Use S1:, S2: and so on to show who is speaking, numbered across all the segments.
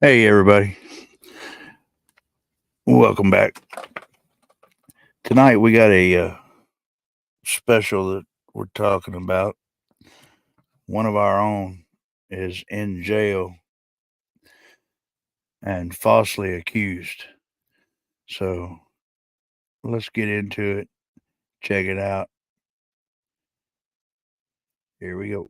S1: Hey, everybody. Welcome back. Tonight we got a special that we're talking about. One of our own is in jail and falsely accused. So let's get into it. Check it out. Here we go.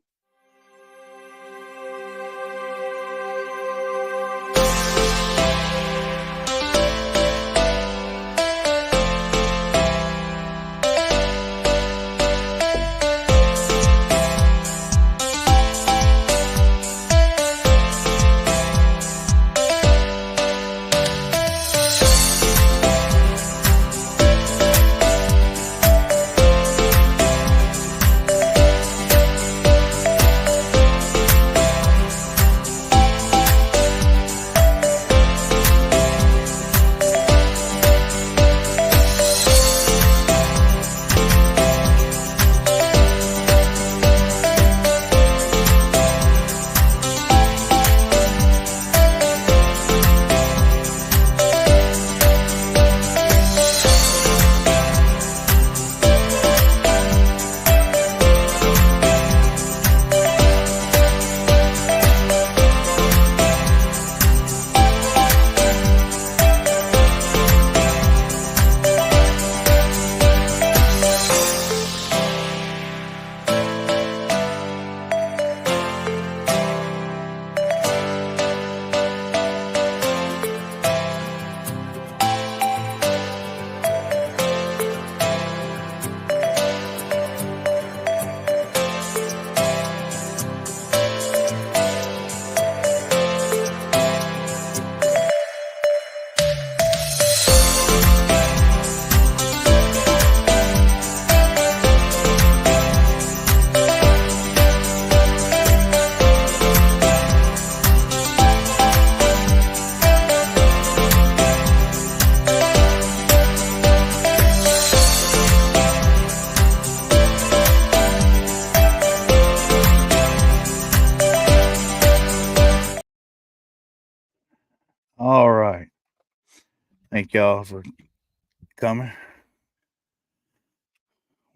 S1: All right. Thank y'all for coming. I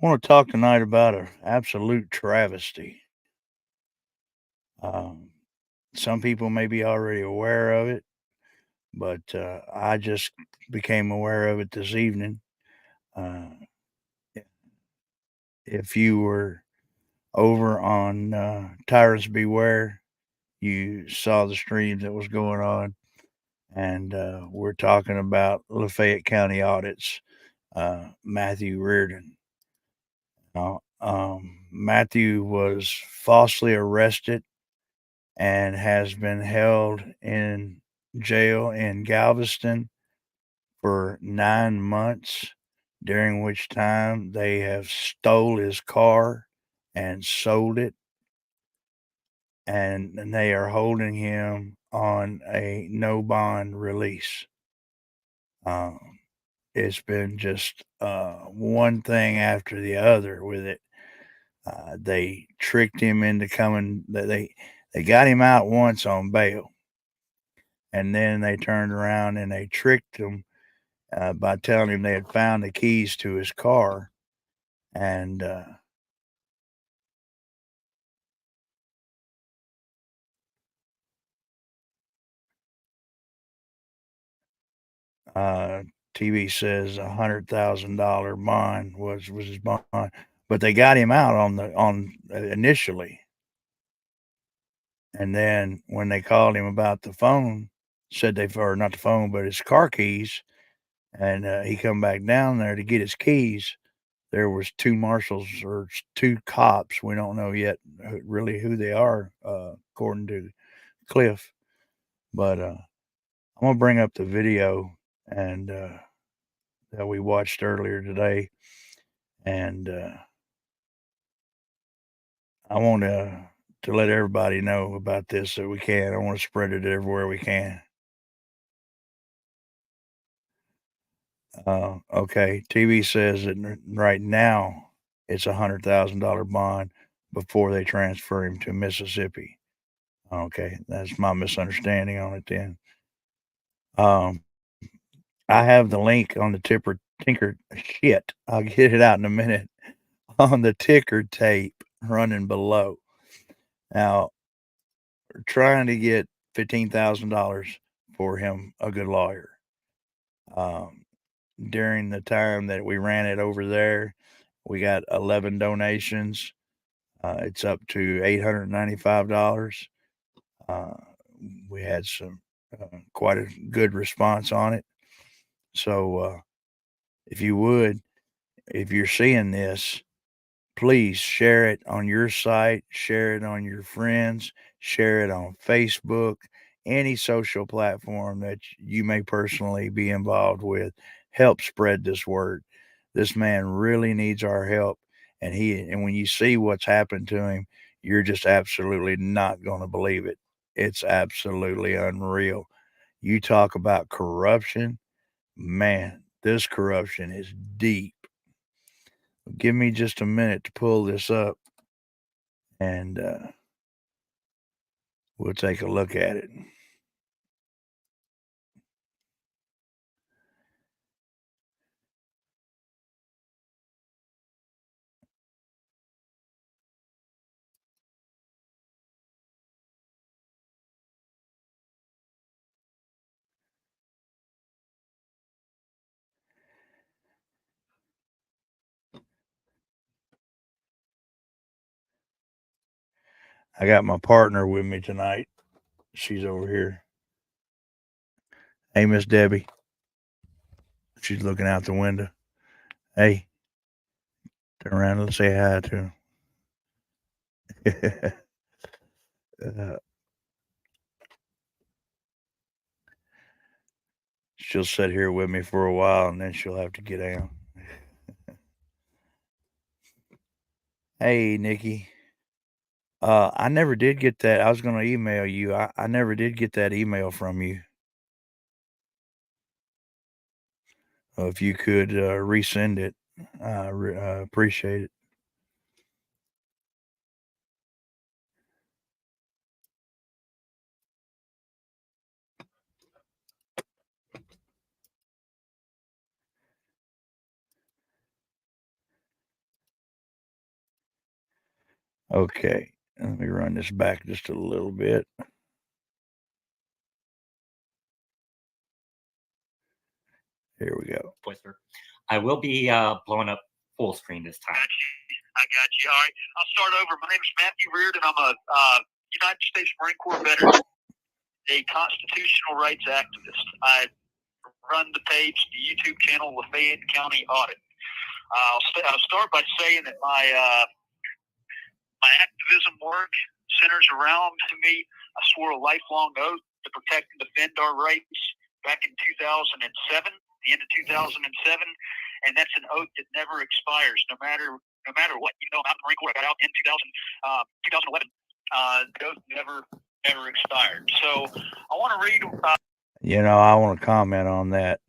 S1: want to talk tonight about an absolute travesty. Um, some people may be already aware of it, but I just became aware of it this evening. Uh, if you were over on Tyrants Beware, you saw the streams that was going on, and we're talking about Lafayette County audits. Matthew Reardon. Matthew was falsely arrested and has been held in jail in Galveston for 9 months, during which time they have stole his car and sold it, and they are holding him on a no bond release. Um, it's been just one thing after the other with it. They tricked him into coming. They got him out once on bail, and then they turned around and they tricked him by telling him they had found the keys to his car, and uh, TV says $100,000 bond was his bond, but they got him out on initially, and then when they called him about the phone, said they or not the phone, but his car keys, and he come back down there to get his keys. There was two marshals or two cops. We don't know yet really who they are, according to Cliff. But I'm gonna bring up the video and that we watched earlier today, and I want to let everybody know about this that we can. I want to spread it everywhere we can. Okay, TV says that right now it's $100,000 bond before they transfer him to Mississippi. Okay, that's my misunderstanding on it then. Um, I have the link on the tipper tinker shit, I'll get it out in a minute, on the ticker tape running below. Now, we're trying to get $15,000 for him, a good lawyer. Um, During the time that we ran it over there, we got 11 donations. It's up to $895. Uh, we had some quite a good response on it. So, if you would, if you're seeing this, please share it on your site, share it on your friends, share it on Facebook, any social platform that you may personally be involved with. Help spread this word. This man really needs our help. And when you see what's happened to him, you're just absolutely not going to believe it. It's absolutely unreal. You talk about corruption, man, this corruption is deep. Give me just a minute to pull this up and we'll take a look at it. I got my partner with me tonight. She's over here. Hey, Miss Debbie. She's looking out the window. Hey, turn around and say hi to him. uh, she'll sit here with me for a while and then she'll have to get out. Hey, Nikki. I never did get that. I was going to email you. I never did get that email from you. If you could resend it, I appreciate it. Okay, let me run this back just a little bit. Here we go.
S2: Twister. I will be blowing up full screen this time.
S3: I got you. All right, I'll start over. My name is Matthew Reardon. I'm a United States Marine Corps veteran, a constitutional rights activist. I run the page, the YouTube channel, Lafayette County Audit. I'll start by saying that my activism work centers around me. I swore a lifelong oath to protect and defend our rights back in 2007, the end of 2007, and that's an oath that never expires, no matter what. You know, I'm in the Marine Corps. I got out in 2011. The oath never expired. So I want to read.
S1: I want to comment on that.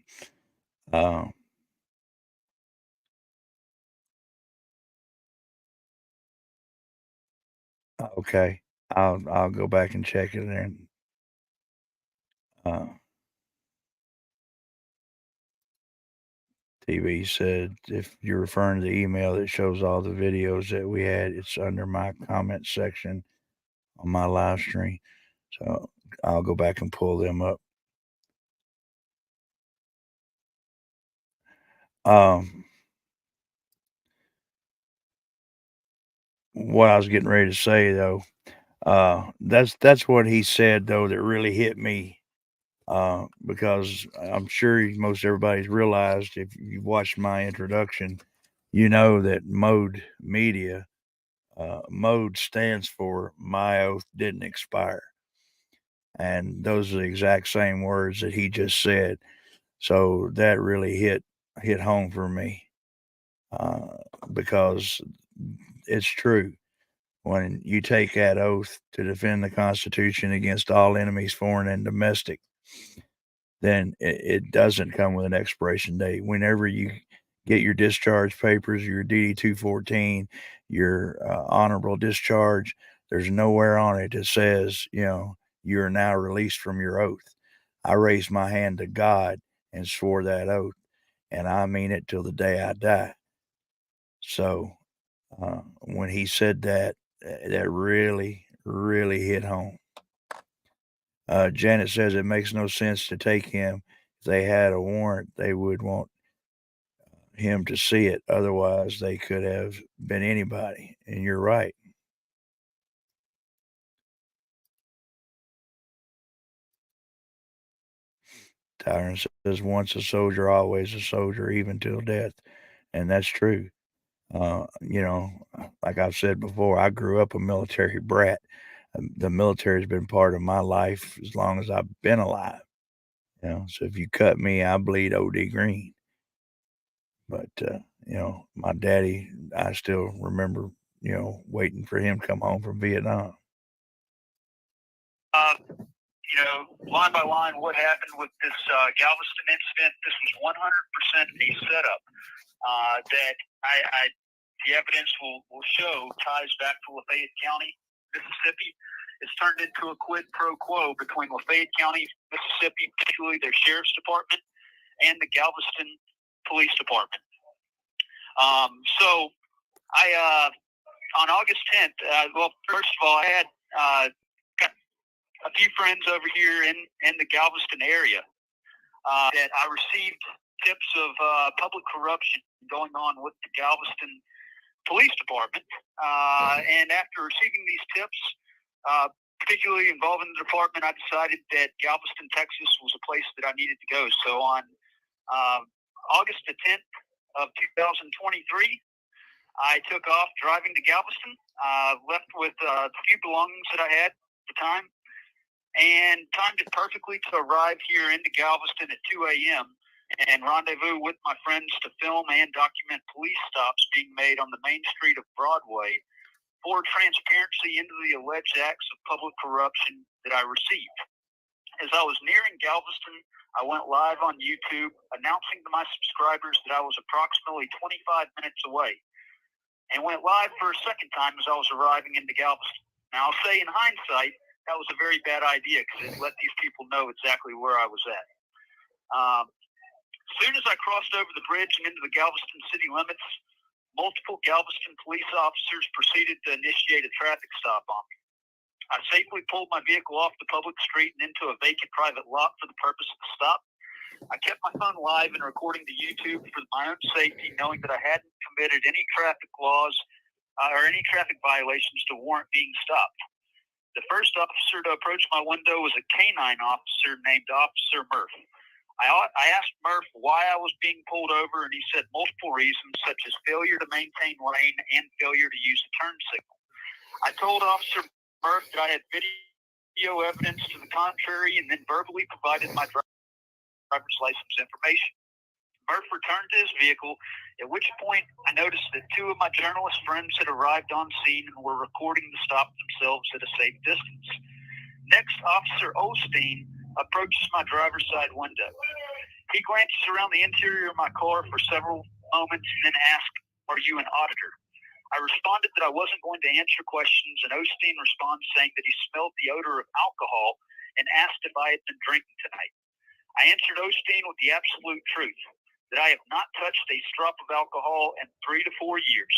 S1: Okay, I'll go back and check it and TV said if you're referring to the email that shows all the videos that we had, it's under my comment section on my live stream. So I'll go back and pull them up. What I was getting ready to say though, that's what he said though that really hit me. Because I'm sure most everybody's realized if you've watched my introduction, you know that Mode Media, Mode stands for My Oath Didn't Expire. And those are the exact same words that he just said. So that really hit home for me because it's true. When you take that oath to defend the Constitution against all enemies, foreign and domestic, then it doesn't come with an expiration date. Whenever you get your discharge papers, your DD 214, your honorable discharge, There's nowhere on it that says, you are now released from your oath. I raised my hand to God and swore that oath, and I mean it till the day I die. So when he said that, that really, really hit home. Janet says it makes no sense to take him. If they had a warrant, they would want him to see it. Otherwise, they could have been anybody. And you're right. Tyron says, once a soldier, always a soldier, even till death. And that's true. Like I've said before, I grew up a military brat. The military has been part of my life as long as I've been alive. So if you cut me, I bleed OD green. But, my daddy, I still remember, waiting for him to come home from Vietnam.
S3: Line by line, what happened with this Galveston incident, this was 100% a setup that the evidence will show ties back to Lafayette County, Mississippi. It's turned into a quid pro quo between Lafayette County, Mississippi, particularly their sheriff's department, and the Galveston Police Department. So on August 10th, first of all, I had a few friends over here in the Galveston area that I received tips of public corruption going on with the Galveston Police Department. And after receiving these tips, particularly involving the department, I decided that Galveston, Texas was a place that I needed to go. So on August the 10th of 2023, I took off driving to Galveston, left with a few belongings that I had at the time, and timed it perfectly to arrive here into Galveston at 2 a.m. and rendezvous with my friends to film and document police stops being made on the main street of Broadway for transparency into the alleged acts of public corruption that I received. As I was nearing Galveston, I went live on YouTube announcing to my subscribers that I was approximately 25 minutes away, and went live for a second time as I was arriving into Galveston. Now, I'll say in hindsight, that was a very bad idea because it let these people know exactly where I was at. As soon as I crossed over the bridge and into the Galveston city limits, multiple Galveston police officers proceeded to initiate a traffic stop on me. I safely pulled my vehicle off the public street and into a vacant private lot for the purpose of the stop. I kept my phone live and recording to YouTube for my own safety, knowing that I hadn't committed any traffic laws or any traffic violations to warrant being stopped. The first officer to approach my window was a canine officer named Officer Murph. I asked Murph why I was being pulled over, and he said multiple reasons, such as failure to maintain lane and failure to use a turn signal. I told Officer Murph that I had video evidence to the contrary, and then verbally provided my driver's license information. Murph returned to his vehicle, at which point I noticed that two of my journalist friends had arrived on scene and were recording the stop themselves at a safe distance. Next, Officer Osteen approaches my driver's side window. He glances around the interior of my car for several moments and then asks, "Are you an auditor?" I responded that I wasn't going to answer questions, and Osteen responds saying that he smelled the odor of alcohol and asked if I had been drinking tonight. I answered Osteen with the absolute truth, that I have not touched a drop of alcohol in 3 to 4 years.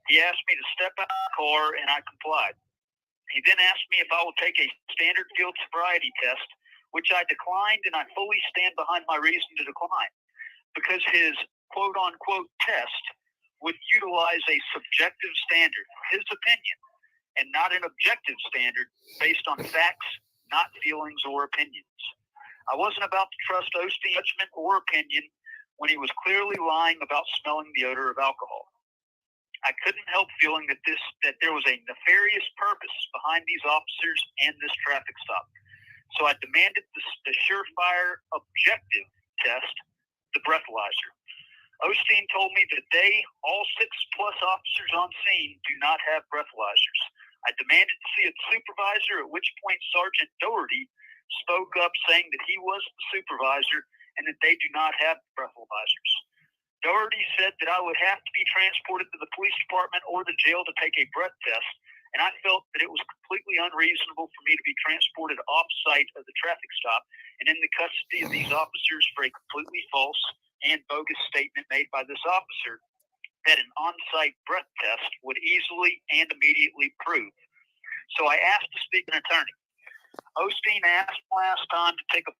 S3: He asked me to step out of the car, and I complied. He then asked me if I would take a standard field sobriety test, which I declined, and I fully stand behind my reason to decline, because his quote-unquote test would utilize a subjective standard, his opinion, and not an objective standard based on facts, not feelings or opinions. I wasn't about to trust Osteen's judgment or opinion when he was clearly lying about smelling the odor of alcohol. I couldn't help feeling that there was a nefarious purpose behind these officers and this traffic stop. So I demanded the surefire objective test, the breathalyzer. Osteen told me that they, all 6+ officers on scene, do not have breathalyzers. I demanded to see a supervisor, at which point Sergeant Doherty spoke up saying that he was the supervisor and that they do not have breathalyzers. Doherty said that I would have to be transported to the police department or the jail to take a breath test, and I felt that it was completely unreasonable for me to be transported off-site of the traffic stop and in the custody of these officers for a completely false and bogus statement made by this officer that an on-site breath test would easily and immediately prove. So I asked to speak an attorney. Osteen asked last time to take a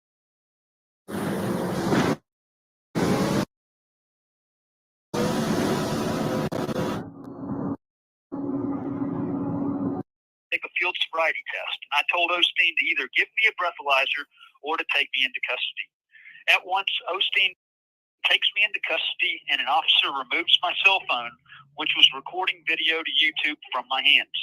S3: field sobriety test. And I told Osteen to either give me a breathalyzer or to take me into custody. At once, Osteen takes me into custody, and an officer removes my cell phone, which was recording video to YouTube from my hands.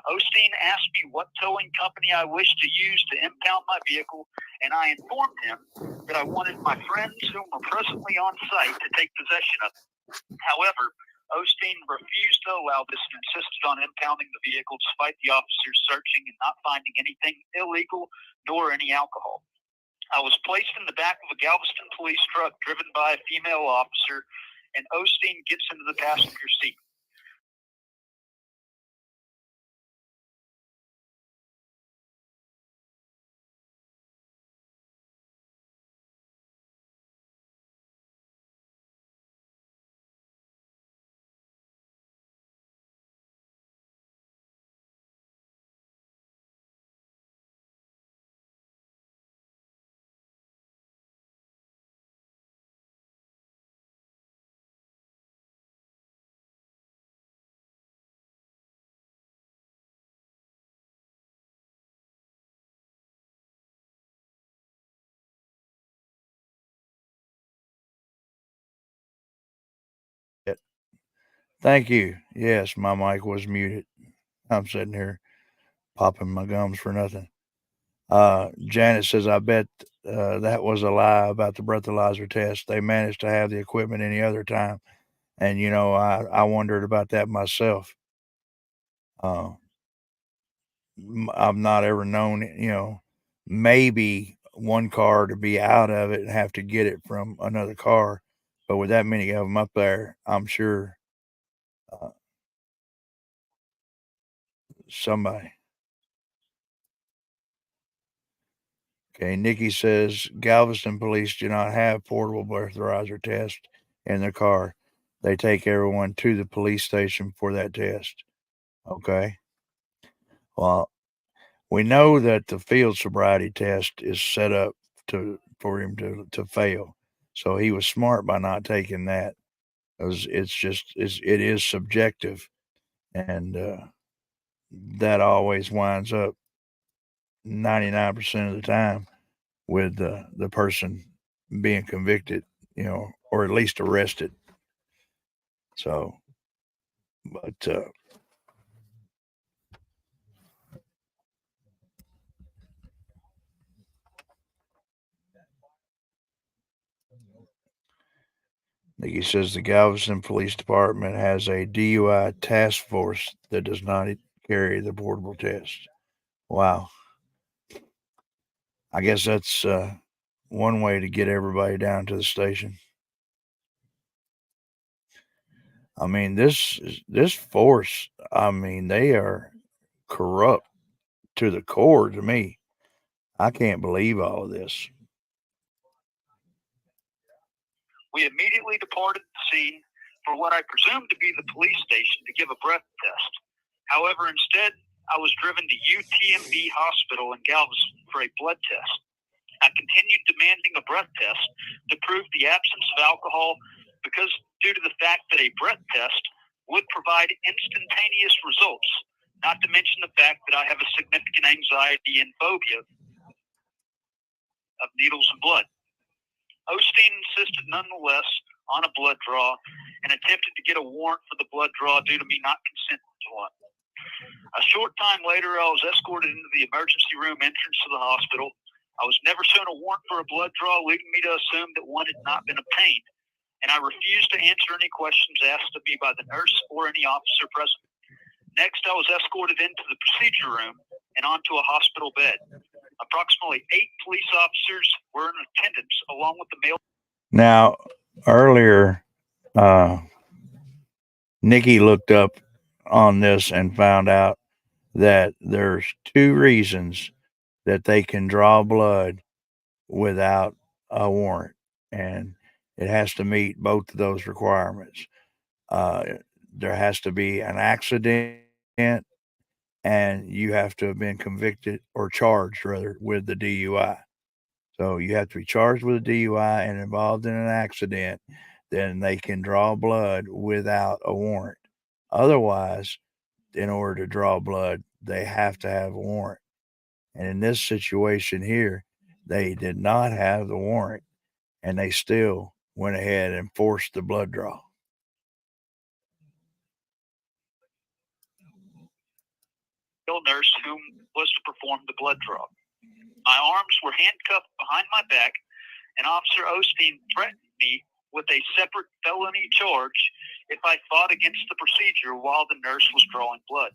S3: Osteen asked me what towing company I wished to use to impound my vehicle, and I informed him that I wanted my friends who were presently on site to take possession of it. However, Osteen refused to allow this and insisted on impounding the vehicle despite the officers searching and not finding anything illegal nor any alcohol. I was placed in the back of a Galveston police truck driven by a female officer, and Osteen gets into the passenger seat.
S1: Thank you. Yes, my mic was muted. I'm sitting here popping my gums for nothing. Janet says, I bet that was a lie about the breathalyzer test. They managed to have the equipment any other time. And, I wondered about that myself. I've not ever known, maybe one car to be out of it and have to get it from another car. But with that many of them up there, I'm sure somebody. Okay, Nikki says Galveston police do not have portable breathalyzer test in their car. They take everyone to the police station for that test. Okay. Well, we know that the field sobriety test is set up for him to fail. So he was smart by not taking that. It is subjective, and that always winds up 99% of the time with the person being convicted, or at least arrested. So, but Nikki says the Galveston Police Department has a DUI task force that does not carry the portable test. Wow. I guess that's one way to get everybody down to the station. I mean, this force, they are corrupt to the core to me. I can't believe all of this.
S3: We immediately departed the scene for what I presumed to be the police station to give a breath test. However, instead, I was driven to UTMB Hospital in Galveston for a blood test. I continued demanding a breath test to prove the absence of alcohol because due to the fact that a breath test would provide instantaneous results, not to mention the fact that I have a significant anxiety and phobia of needles and blood. Osteen insisted nonetheless on a blood draw and attempted to get a warrant for the blood draw due to me not consenting to one. A short time later, I was escorted into the emergency room entrance to the hospital. I was never shown a warrant for a blood draw, leading me to assume that one had not been obtained, and I refused to answer any questions asked of me by the nurse or any officer present. Next, I was escorted into the procedure room and onto a hospital bed. Approximately 8 police officers were in attendance, along with the male.
S1: Now, earlier, Nikki looked up on this and found out that there's two reasons that they can draw blood without a warrant, and it has to meet both of those requirements. Uh, there has to be an accident, and you have to have been convicted or charged, rather, with the DUI. So you have to be charged with a DUI and involved in an accident, then they can draw blood without a warrant. Otherwise, in order to draw blood, they have to have a warrant. And in this situation here, they did not have the warrant, and they still went ahead and forced the blood draw.
S3: Nurse whom was to perform the blood draw. My arms were handcuffed behind my back, and Officer Osteen threatened me with a separate felony charge if I fought against the procedure while the nurse was drawing blood.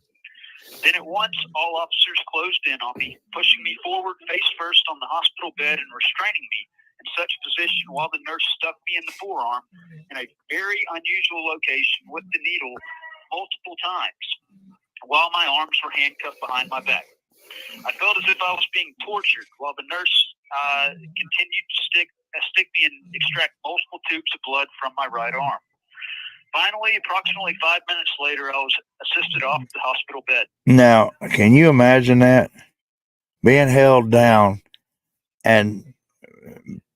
S3: Then at once, all officers closed in on me, pushing me forward face first on the hospital bed and restraining me in such position while the nurse stuck me in the forearm in a very unusual location with the needle multiple times while my arms were handcuffed behind my back. I felt as if I was being tortured while the nurse continued to stick me and extract multiple tubes of blood from my right arm. Finally, approximately 5 minutes later, I was assisted off the hospital bed.
S1: Now, can you imagine that? Being held down and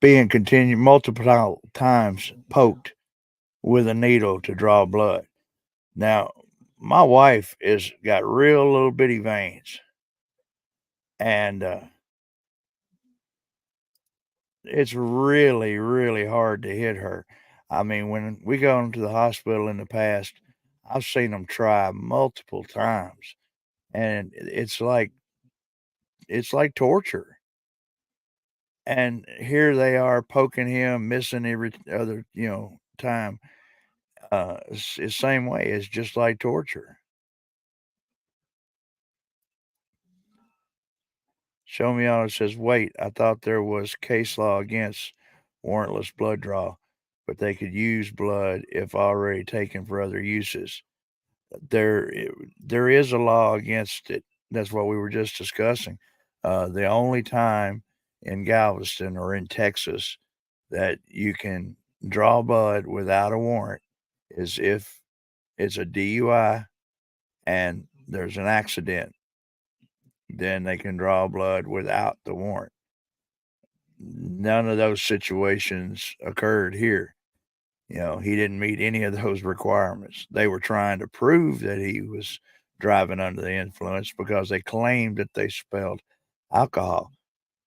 S1: being continued multiple times poked with a needle to draw blood. Now, my wife is got real little bitty veins, and it's really, really hard to hit her. I mean, when we go into the hospital in the past, I've seen them try multiple times, and it's like torture. And here they are poking him, missing every other time. It's the same way. It's just like torture. Show me on it says, wait, I thought there was case law against warrantless blood draw, but they could use blood if already taken for other uses. There, there is a law against it. That's what we were just discussing. The only time in Galveston or in Texas that you can draw blood without a warrant is if it's a DUI and there's an accident. Then they can draw blood without the warrant. None of those situations occurred here. He didn't meet any of those requirements. They were trying to prove that he was driving under the influence because they claimed that they smelled alcohol,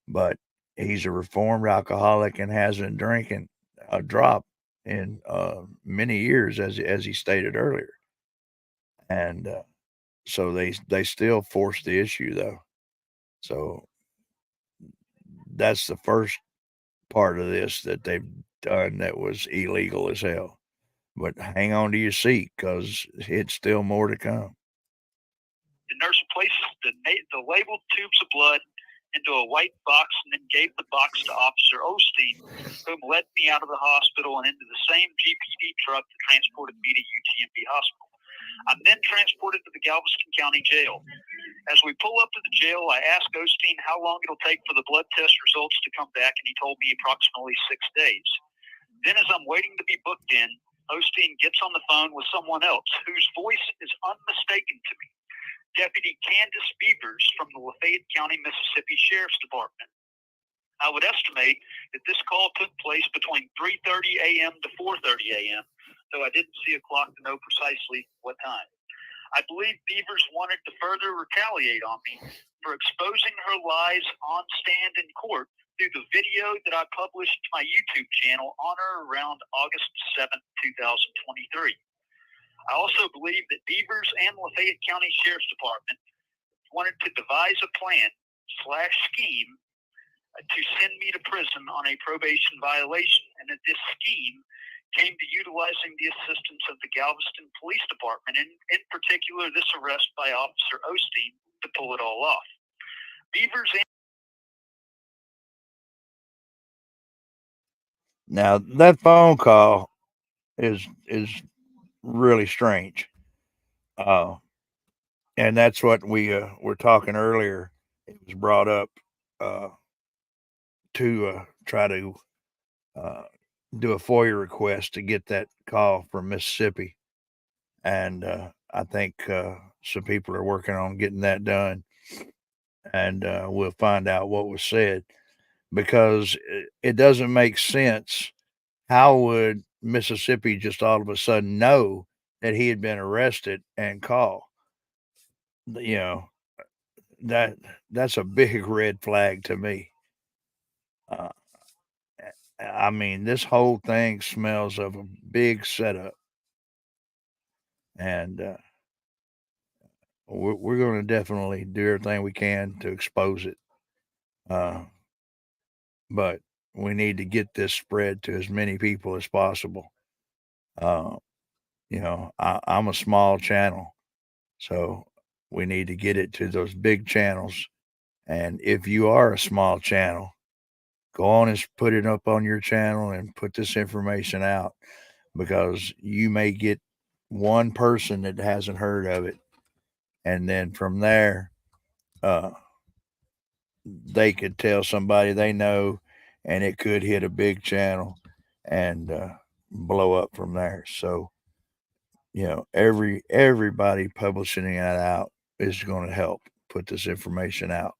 S1: but he's a reformed alcoholic and hasn't drinking a drop in many years, as he stated earlier. And so they still forced the issue, though. So that's the first part of this that they've done that was illegal as hell. But hang on to your seat because it's still more to come.
S3: The nurse places the labeled tubes of blood into a white box and then gave the box to Officer Osteen, whom led me out of the hospital and into the same GPD truck that transported me to UTMB Hospital. I'm then transported to the Galveston County Jail. As we pull up to the jail, I asked Osteen how long it'll take for the blood test results to come back, and he told me approximately 6 days. Then as I'm waiting to be booked in, Osteen gets on the phone with someone else whose voice is unmistaken to me. Deputy Candace Beavers from the Lafayette County, Mississippi Sheriff's Department. I would estimate that this call took place between 3:30 a.m. to 4:30 a.m., though I didn't see a clock to know precisely what time. I believe Beavers wanted to further retaliate on me for exposing her lies on stand in court through the video that I published to my YouTube channel on or around August 7th, 2023. I also believe that Beavers and Lafayette County Sheriff's Department wanted to devise a plan/scheme to send me to prison on a probation violation, and that this scheme came to utilizing the assistance of the Galveston Police Department, and in particular this arrest by Officer Osteen, to pull it all off. Beavers and
S1: Now that phone call is really strange. Uh, and that's what we were talking earlier. It was brought up to try to do a FOIA request to get that call from Mississippi, and I think some people are working on getting that done, and we'll find out what was said, because it doesn't make sense. How would Mississippi just all of a sudden know that he had been arrested and call? You know, that's a big red flag to me. Uh, I mean, this whole thing smells of a big setup, and we're going to definitely do everything we can to expose it. But we need to get this spread to as many people as possible. I'm a small channel, so we need to get it to those big channels. And if you are a small channel, go on and put it up on your channel and put this information out, because you may get one person that hasn't heard of it. And then from there, they could tell somebody they know, and it could hit a big channel and blow up from there. So, everybody publishing that out is going to help put this information out,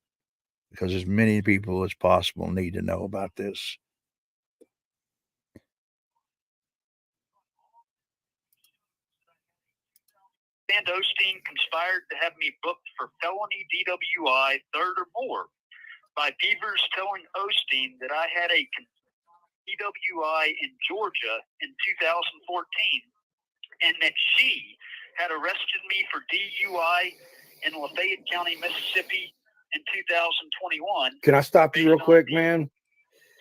S1: because as many people as possible need to know about this.
S3: And Osteen conspired to have me booked for felony DWI, third or more, by Beavers telling Osteen that I had a DWI in Georgia in 2014, and that she had arrested me for DUI in Lafayette County, Mississippi in 2021.
S4: Can I stop you real quick, man?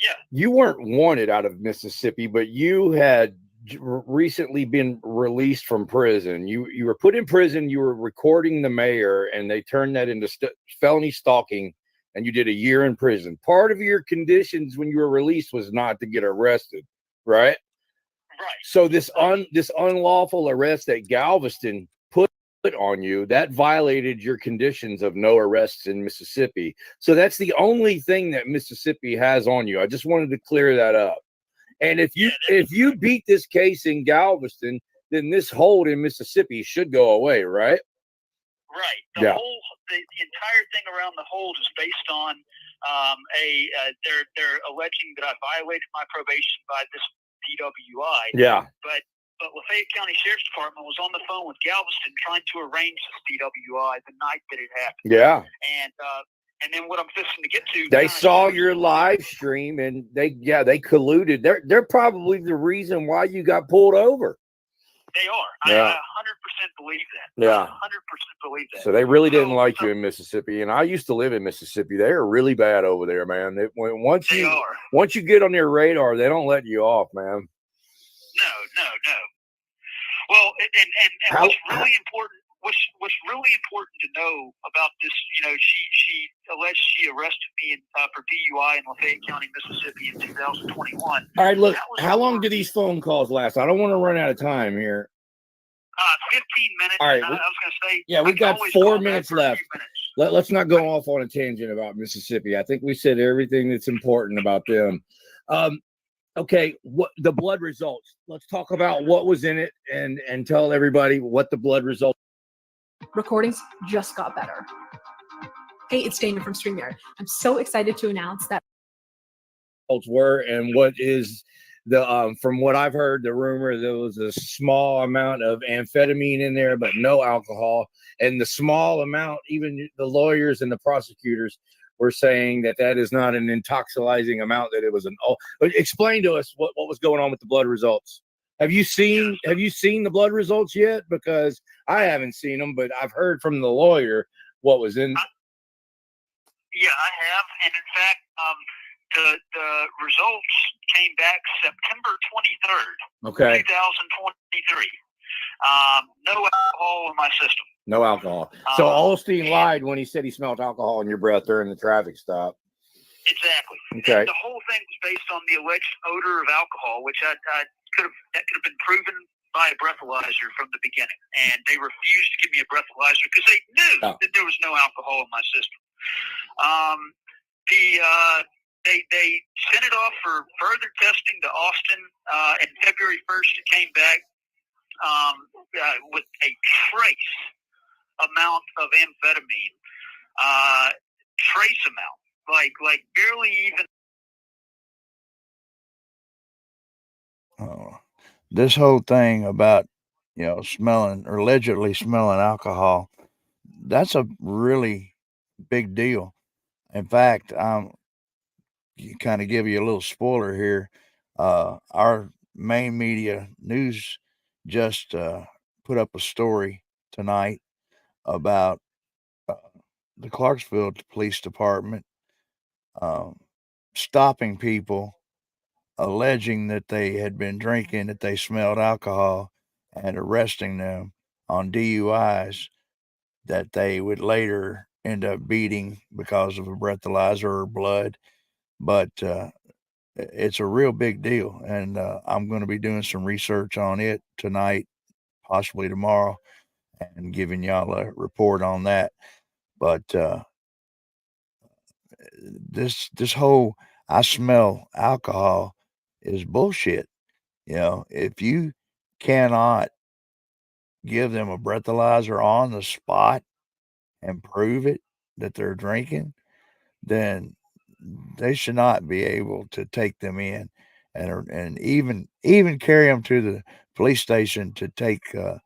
S3: Yeah.
S4: You weren't wanted out of Mississippi, but you had recently been released from prison. You were put in prison. You were recording the mayor, and they turned that into felony stalking, and you did a year in prison. Part of your conditions when you were released was not to get arrested, right?
S3: Right.
S4: So this unlawful arrest that Galveston put on you, that violated your conditions of no arrests in Mississippi. So that's the only thing that Mississippi has on you. I just wanted to clear that up. And if you beat this case in Galveston, then this hold in Mississippi should go away, right?
S3: Right. The entire thing around the hold is based on they're alleging that I violated my probation by this DWI.
S4: Yeah.
S3: But Lafayette County Sheriff's Department was on the phone with Galveston trying to arrange this DWI the night that it happened.
S4: Yeah.
S3: And then what I'm fixing to get to,
S4: they saw your live stream, and they colluded. They're probably the reason why you got pulled over.
S3: They are.
S4: Yeah.
S3: I 100% believe that.
S4: Yeah.
S3: 100% believe that.
S4: So they really didn't like you in Mississippi, and I used to live in Mississippi. They are really bad over there, man. Once you get on their radar, they don't let you off, man.
S3: No. Well, and what's really important. What's really important to know about this, she alleged she arrested me for DUI in Lafayette County, Mississippi in 2021.
S4: All right, look, how long do these phone calls last? I don't want to run out of time here.
S3: 15 minutes.
S4: All right.
S3: I was going to say.
S4: Yeah, we've got 4 minutes left. Let's not go off on a tangent about Mississippi. I think we said everything that's important about them. Okay, what the blood results? Let's talk about what was in it and tell everybody what the blood results.
S5: Recordings just got better. Hey, it's Dana from StreamYard. I'm so excited to announce that
S4: were, and what is the from what I've heard, the rumor there was a small amount of amphetamine in there, but no alcohol. And the small amount, even the lawyers and the prosecutors were saying that is not an intoxicating amount, that it was an. Explain to us what was going on with the blood results. Have you seen the blood results yet? Because I haven't seen them, but I've heard from the lawyer what was in.
S3: Yeah, I have, and in fact, the results came back September 23rd,
S4: okay,
S3: 2023. No alcohol in my system.
S4: No alcohol. So Osteen lied when he said he smelled alcohol in your breath during the traffic stop.
S3: Exactly.
S4: Okay.
S3: And the whole thing was based on the alleged odor of alcohol, which that could have been proven buy a breathalyzer from the beginning, and they refused to give me a breathalyzer because they knew that there was no alcohol in my system. They sent it off for further testing to Austin, and February 1st it came back with a trace amount of amphetamine, trace amount, like barely even.
S1: This whole thing about, smelling or allegedly smelling alcohol, that's a really big deal. In fact, kind of give you a little spoiler here. Our main media news just put up a story tonight about the Clarksville Police Department stopping people alleging that they had been drinking, that they smelled alcohol, and arresting them on DUIs that they would later end up beating because of a breathalyzer or blood. But it's a real big deal, and I'm going to be doing some research on it tonight, possibly tomorrow, and giving y'all a report on that. But this whole I smell alcohol is bullshit. If you cannot give them a breathalyzer on the spot and prove it that they're drinking, then they should not be able to take them in and even carry them to the police station to take a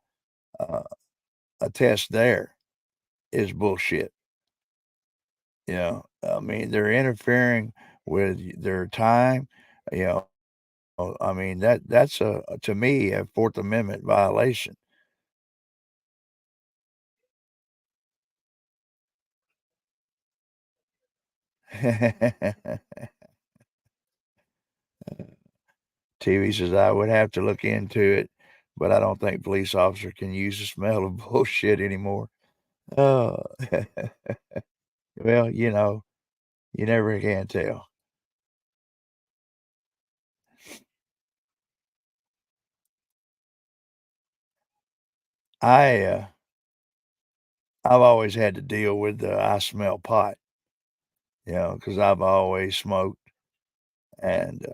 S1: test there is bullshit. I mean, they're interfering with their time. You know, I mean that's to me a Fourth Amendment violation. TV says I would have to look into it, but I don't think police officer can use the smell of bullshit anymore. Oh, well, you never can tell. I I've always had to deal with the I smell pot, because I've always smoked, and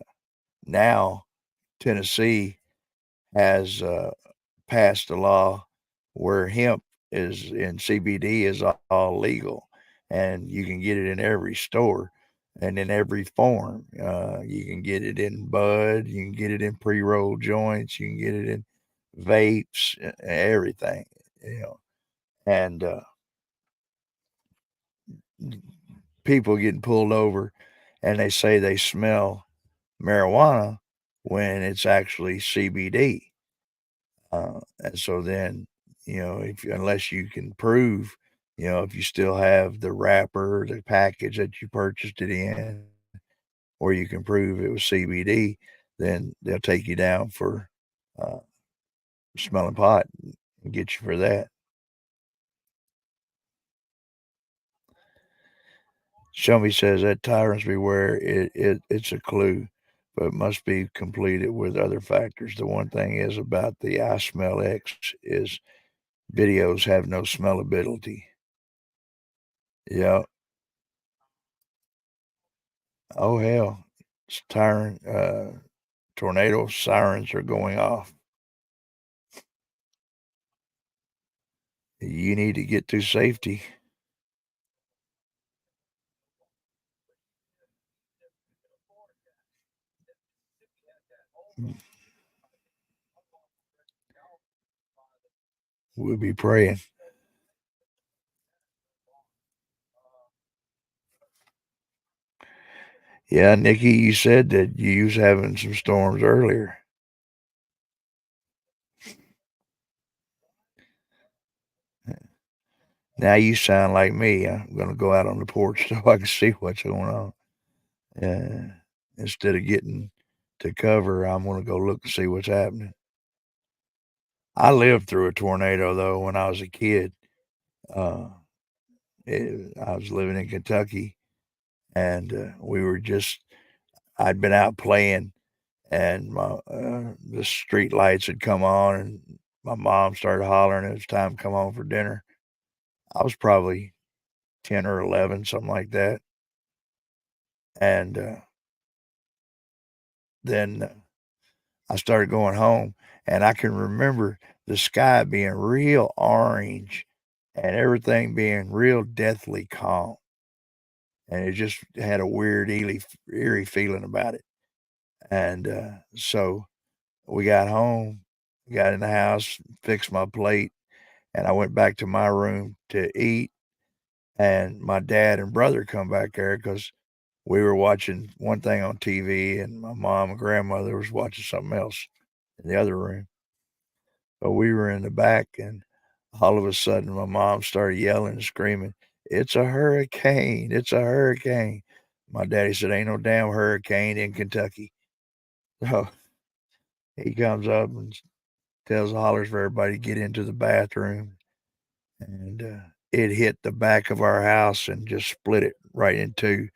S1: now Tennessee has passed a law where hemp is in CBD is all legal, and you can get it in every store and in every form. You can get it in bud, you can get it in pre-roll joints, you can get it in vapes, everything, and people getting pulled over and they say they smell marijuana when it's actually CBD. And so then, if unless you can prove, if you still have the wrapper, the package that you purchased it in, or you can prove it was CBD, then they'll take you down for uh, smelling pot and get you for that. Shelby says that tyrants beware. It's a clue, but must be completed with other factors. The one thing is about the I Smell X is videos have no smellability. Yeah. Oh hell. It's tornado sirens are going off. You need to get to safety. We'll be praying. Yeah, Nikki, you said that you was having some storms earlier. Now you sound like me. I'm gonna go out on the porch so I can see what's going on. Instead of getting to cover, I'm gonna go look and see what's happening. I lived through a tornado though when I was a kid. Uh, I was living in Kentucky, and I'd been out playing, and the street lights had come on, and my mom started hollering it was time to come home for dinner. I was probably 10 or 11, something like that. And then I started going home, and I can remember the sky being real orange and everything being real deathly calm. And it just had a weird, eerie feeling about it. And so we got home, got in the house, fixed my plate, and I went back to my room to eat. And my dad and brother come back there because we were watching one thing on TV, and my mom and grandmother was watching something else in the other room. But we were in the back, and all of a sudden, my mom started yelling and screaming, "It's a hurricane! It's a hurricane!" My daddy said, "Ain't no damn hurricane in Kentucky." So he comes up and hollers for everybody to get into the bathroom, and it hit the back of our house and just split it right in two,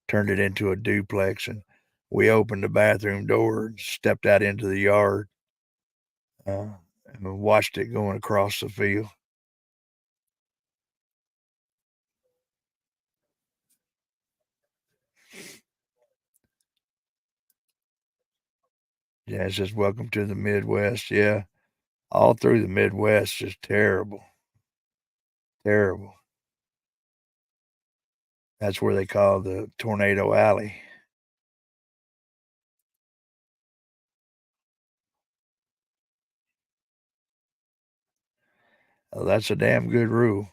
S1: turned it into a duplex. And we opened the bathroom door and stepped out into the yard and watched it going across the field. Yeah, it says, "Welcome to the Midwest." Yeah, all through the Midwest, just terrible, terrible. That's where they call the Tornado Alley. That's a damn good rule,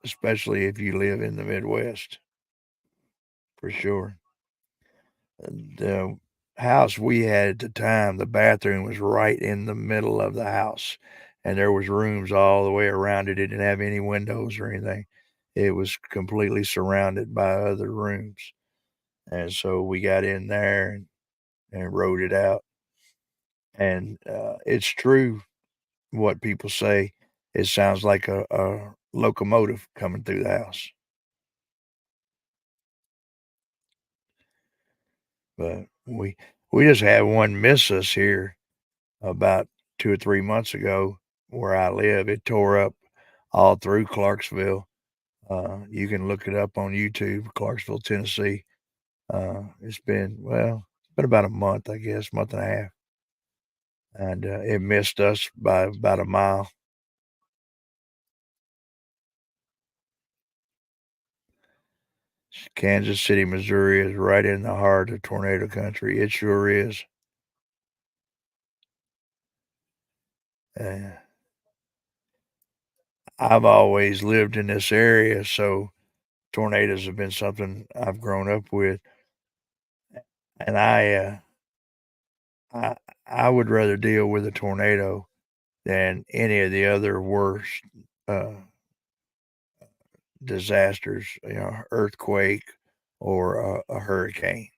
S1: especially if you live in the Midwest, for sure. The house we had at the time, the bathroom was right in the middle of the house, and there was rooms all the way around it. It didn't have any windows or anything. It was completely surrounded by other rooms. And so we got in there and wrote it out. And it's true what people say. It sounds like a locomotive coming through the house. But we just had one miss us here about 2 or 3 months ago where I live. It tore up all through Clarksville. You can look it up on YouTube, Clarksville, Tennessee. It's been about a month, I guess, month and a half, and it missed us by about a mile. Kansas City, Missouri is right in the heart of tornado country. It sure is. Uh, I've always lived in this area, so tornadoes have been something I've grown up with, and I I would rather deal with a tornado than any of the other worst uh, disasters, earthquake or a hurricane.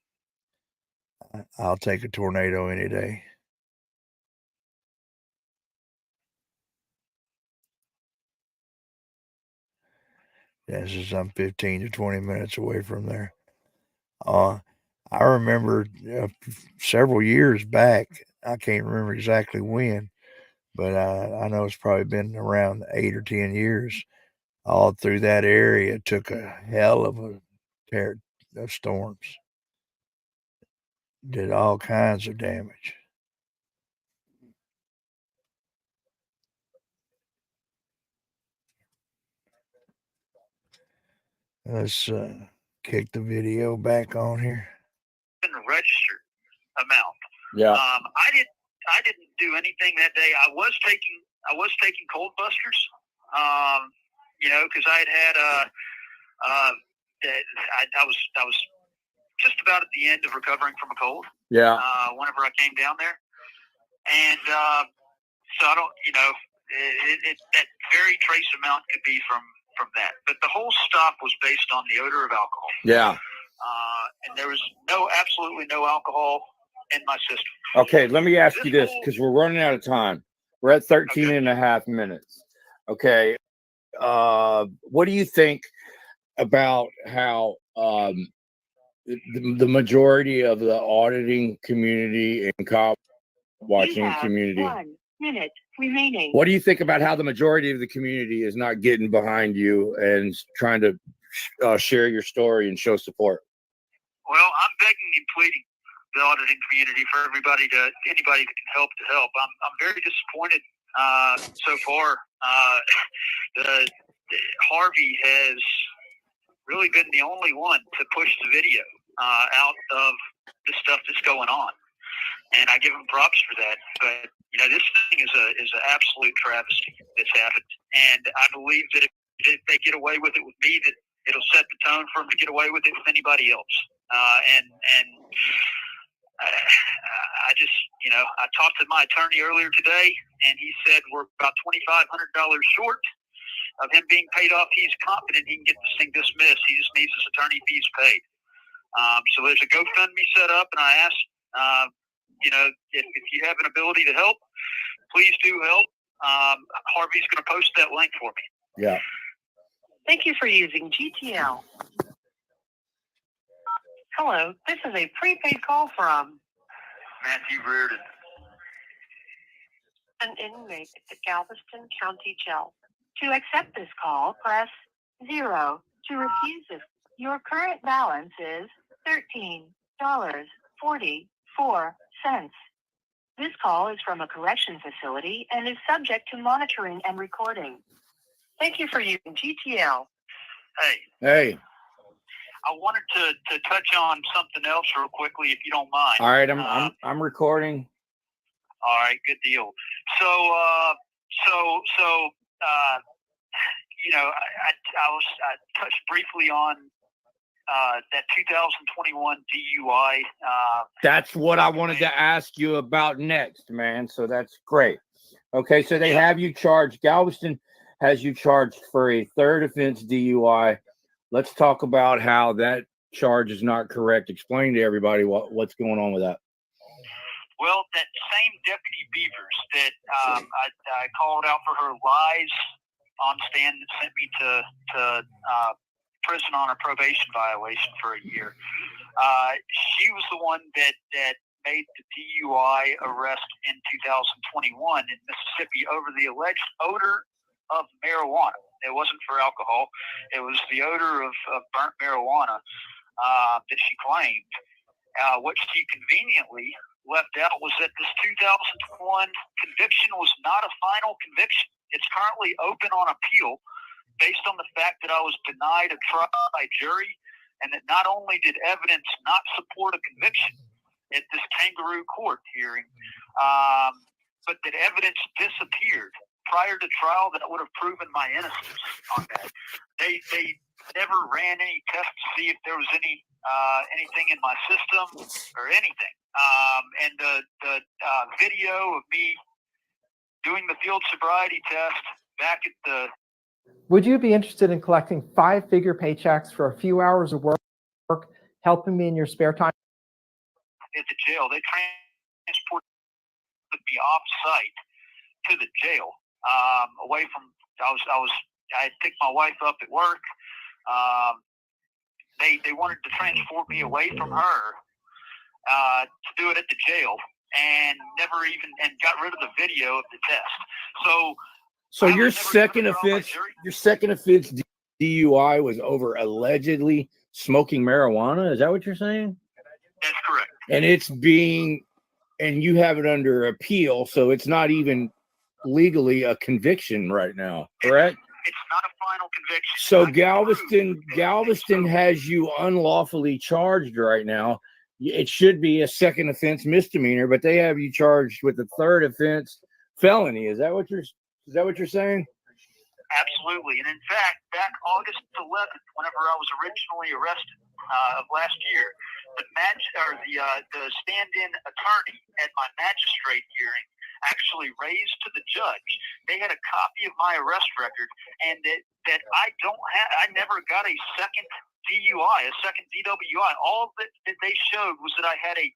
S1: I'll take a tornado any day. Yeah, since I'm 15 to 20 minutes away from there. Uh, I remember several years back, I can't remember exactly when, but I know it's probably been around 8 or 10 years. All through that area took a hell of a tear of storms. Did all kinds of damage. Let's kick the video back on here.
S3: Registered amount.
S4: Yeah.
S3: I didn't do anything that day. I was taking cold busters. Because I had I was just about at the end of recovering from a cold.
S4: Yeah.
S3: Whenever I came down there, and so I don't, that very trace amount could be from that, but the whole stop was based on the odor of alcohol.
S4: Yeah.
S3: And there was absolutely no alcohol in my system.
S4: Okay, let me ask you this, because we're running out of time. We're at 13 and a half minutes. Okay. What do you think about how the majority of the auditing community and cop watching community.
S6: 1 minute remaining.
S4: What do you think about how the majority of the community is not getting behind you and trying to share your story and show support?
S3: Well, I'm begging and pleading the auditing community for anybody that can help to help. I'm very disappointed so far. Harvey has really been the only one to push the video out of the stuff that's going on, and I give him props for that. But this thing is an absolute travesty that's happened, and I believe that if they get away with it with me, that it'll set the tone for them to get away with it with anybody else. I just, I talked to my attorney earlier today, and he said we're about $2,500 short of him being paid off. He's confident he can get this thing dismissed. He just needs his attorney fees paid. So there's a GoFundMe set up, and I asked, if you have an ability to help, please do help. Harvey's going to post that link for me.
S4: Yeah.
S6: Thank you for using GTL. Hello, this is a prepaid call from
S3: Matthew Reardon.
S6: an inmate at the Galveston County Jail. To accept this call, press 0. To refuse it, your current balance is $13.44. This call is from a correction facility and is subject to monitoring and recording. Thank you for using GTL.
S4: Hey.
S3: I wanted to touch on something else real quickly, if you don't mind.
S4: All right, I'm recording.
S3: All right, good deal. So, I touched briefly on that 2021 DUI.
S4: That's what I wanted to ask you about next, man. So that's great. Okay, so they have you charged. Galveston has you charged for a third offense DUI. Let's talk about how that charge is not correct. Explain to everybody what's going on with that.
S3: Well, that same Deputy Beavers that I called out for her lies on stand that sent me to prison on a probation violation for a year. She was the one that made the DUI arrest in 2021 in Mississippi over the alleged odor of marijuana. It wasn't for alcohol. It was the odor of burnt marijuana that she claimed. What she conveniently left out was that this 2001 conviction was not a final conviction. It's currently open on appeal based on the fact that I was denied a trial by jury, and that not only did evidence not support a conviction at this kangaroo court hearing, but that evidence disappeared prior to trial that would have proven my innocence on that. They never ran any tests to see if there was anything in my system or anything. And the video of me doing the field sobriety test back at the...
S7: Would you be interested in collecting 5-figure paychecks for a few hours of work, helping me in your spare time?
S3: At the jail, they transported me off-site to the jail, away from... I had picked my wife up at work. They wanted to transport me away from her to do it at the jail, and got rid of the video of the test.
S4: So your second offense DUI was over allegedly smoking marijuana. Is that what you're saying?
S3: That's correct.
S4: And you have it under appeal, so it's not even legally a conviction right now, correct?
S3: It's not a final conviction.
S4: So Galveston has you unlawfully charged right now. It should be a second offense misdemeanor, but they have you charged with a third offense felony. Is that what you're saying?
S3: Absolutely. And in fact, back August 11th, whenever I was originally arrested of last year, the stand-in attorney at my magistrate hearing actually raised to the judge. They had a copy of my arrest record, and that I never got a second DUI, a second DWI. All that they showed was that I had a 2014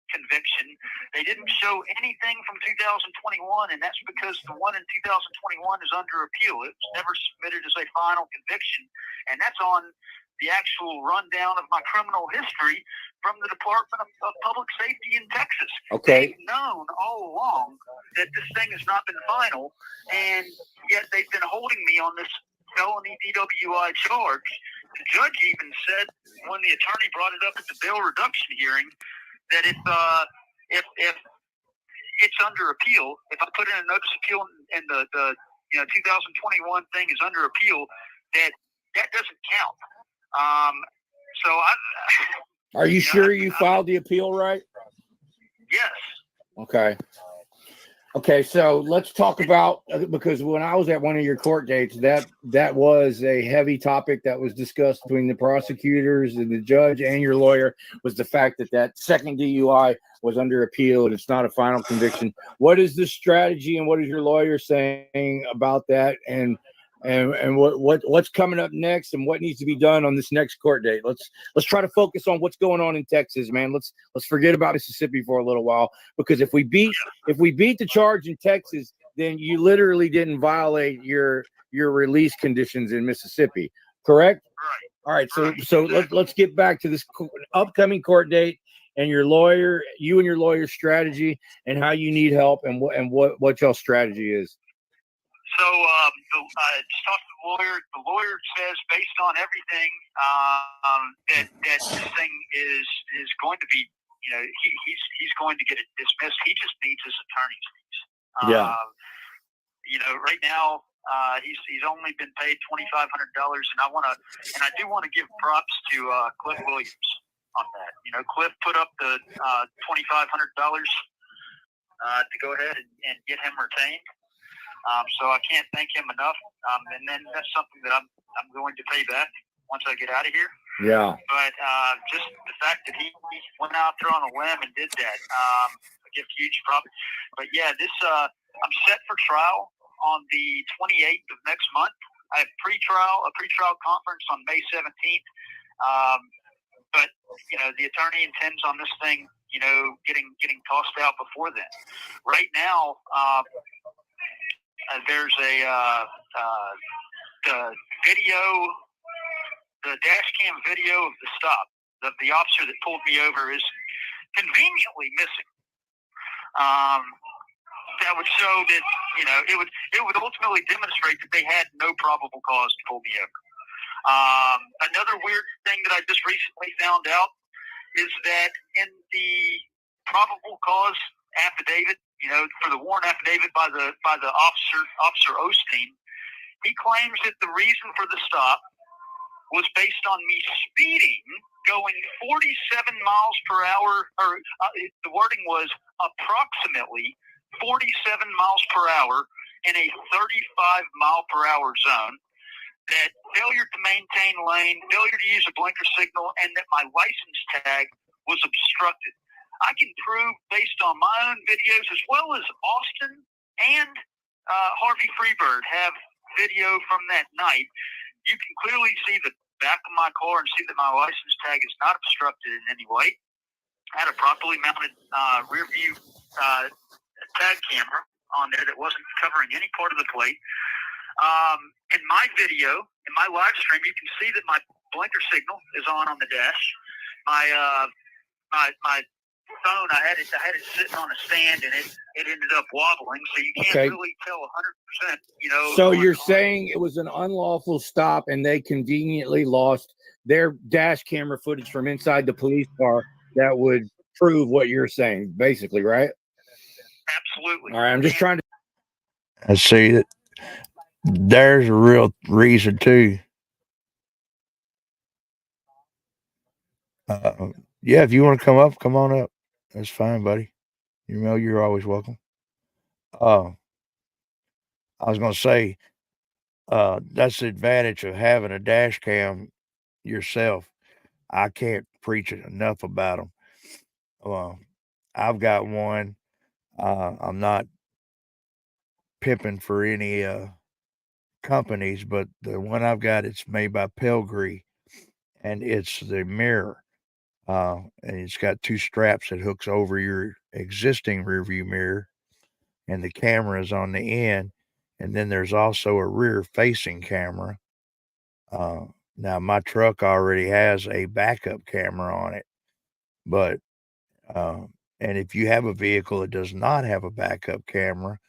S3: conviction. They didn't show anything from 2021, and that's because the one in 2021 is under appeal. It was never submitted as a final conviction, and that's on the actual rundown of my criminal history from the Department of Public Safety in Texas.
S4: Okay.
S3: They've known all along that this thing has not been final, and yet they've been holding me on this felony DWI charge. The judge even said when the attorney brought it up at the bail reduction hearing that if it's under appeal, if I put in a notice of appeal and the 2021 thing is under appeal, that doesn't count. So
S4: Are you sure you filed the appeal right?
S3: Yes.
S4: Okay, so let's talk about, because when I was at one of your court dates, that was a heavy topic that was discussed between the prosecutors and the judge and your lawyer, was the fact that second DUI was under appeal and it's not a final conviction. What is the strategy and what is your lawyer saying about that, and what's coming up next and what needs to be done on this next court date? Let's try to focus on what's going on in Texas, man. Let's forget about Mississippi for a little while, because if we beat the charge in Texas, then you literally didn't violate your release conditions in Mississippi, correct?
S3: Right.
S4: All right, so let's get back to this upcoming court date and you and your lawyer's strategy and how you need help and what y'all strategy is.
S3: So I just talked to the lawyer. The lawyer says, based on everything, that this thing is going to be, he's going to get it dismissed. He just needs his attorney's fees. Right now he's only been paid $2,500, and I do want to give props to Cliff Williams on that. Cliff put up the $2,500 to go ahead and get him retained. So I can't thank him enough. And then that's something that I'm going to pay back once I get out of here.
S4: Yeah.
S3: But just the fact that he went out there on a limb and did that, I give huge props. But yeah, I'm set for trial on the 28th of next month. I have a pre-trial conference on May 17th. But the attorney intends on this thing, getting tossed out before then. Right now, there's the dash cam video of the stop. The officer that pulled me over is conveniently missing. That would show that it would ultimately demonstrate that they had no probable cause to pull me over. Another weird thing that I just recently found out is that in the probable cause affidavit, for the warrant affidavit by the officer Osteen, he claims that the reason for the stop was based on me speeding, going 47 miles per hour, or the wording was approximately 47 miles per hour in a 35 mile per hour zone, that failure to maintain lane, failure to use a blinker signal, and that my license tag was obstructed. I can prove, based on my own videos, as well as Austin and Harvey Freebird have video from that night. You can clearly see the back of my car and see that my license tag is not obstructed in any way. I had a properly mounted rear view tag camera on there that wasn't covering any part of the plate. In my video, in my live stream, you can see that my blinker signal is on the dash. My phone, I had it sitting on a stand, and it ended up wobbling, so you can't really tell 100%.
S4: So you're saying it was an unlawful stop, and they conveniently lost their dash camera footage from inside the police car that would prove what you're saying, basically, right?
S3: Absolutely.
S4: All right, I'm just trying to.
S1: I see that there's a real reason too. Yeah, if you want to come up, come on up. That's fine, buddy. You're always welcome. I was going to say, that's the advantage of having a dash cam yourself. I can't preach it enough about them. I've got one. I'm not pimping for any companies, but the one I've got, it's made by Pelgree, and it's the mirror. And it's got two straps that hooks over your existing rearview mirror, and the camera is on the end. And then there's also a rear-facing camera. Now, my truck already has a backup camera on it, but and if you have a vehicle that does not have a backup camera,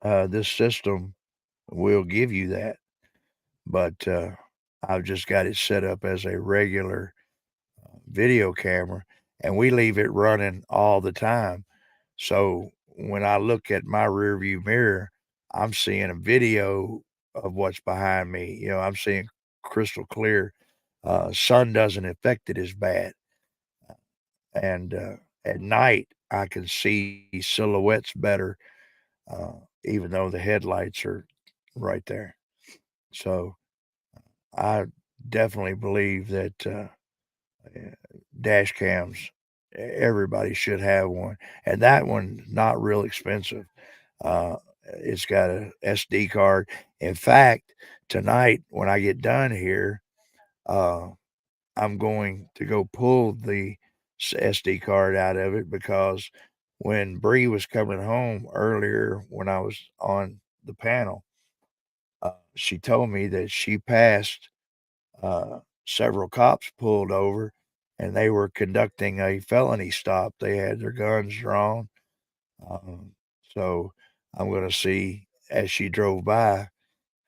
S1: this system will give you that. But I've just got it set up as a regular video camera, and we leave it running all the time. So when I look at my rearview mirror, I'm seeing a video of what's behind me. You know, I'm seeing crystal clear. Sun doesn't affect it as bad. And at night, I can see silhouettes better, even though the headlights are right there. So I definitely believe that dash cams, everybody should have one. And that one's not real expensive. It's got a SD card. In fact, tonight when I get done here, uh, I'm going to go pull the SD card out of it, because when Bree was coming home earlier when I was on the panel, she told me that she passed several cops pulled over, and they were conducting a felony stop. They had their guns drawn. Um, so I'm going to see as she drove by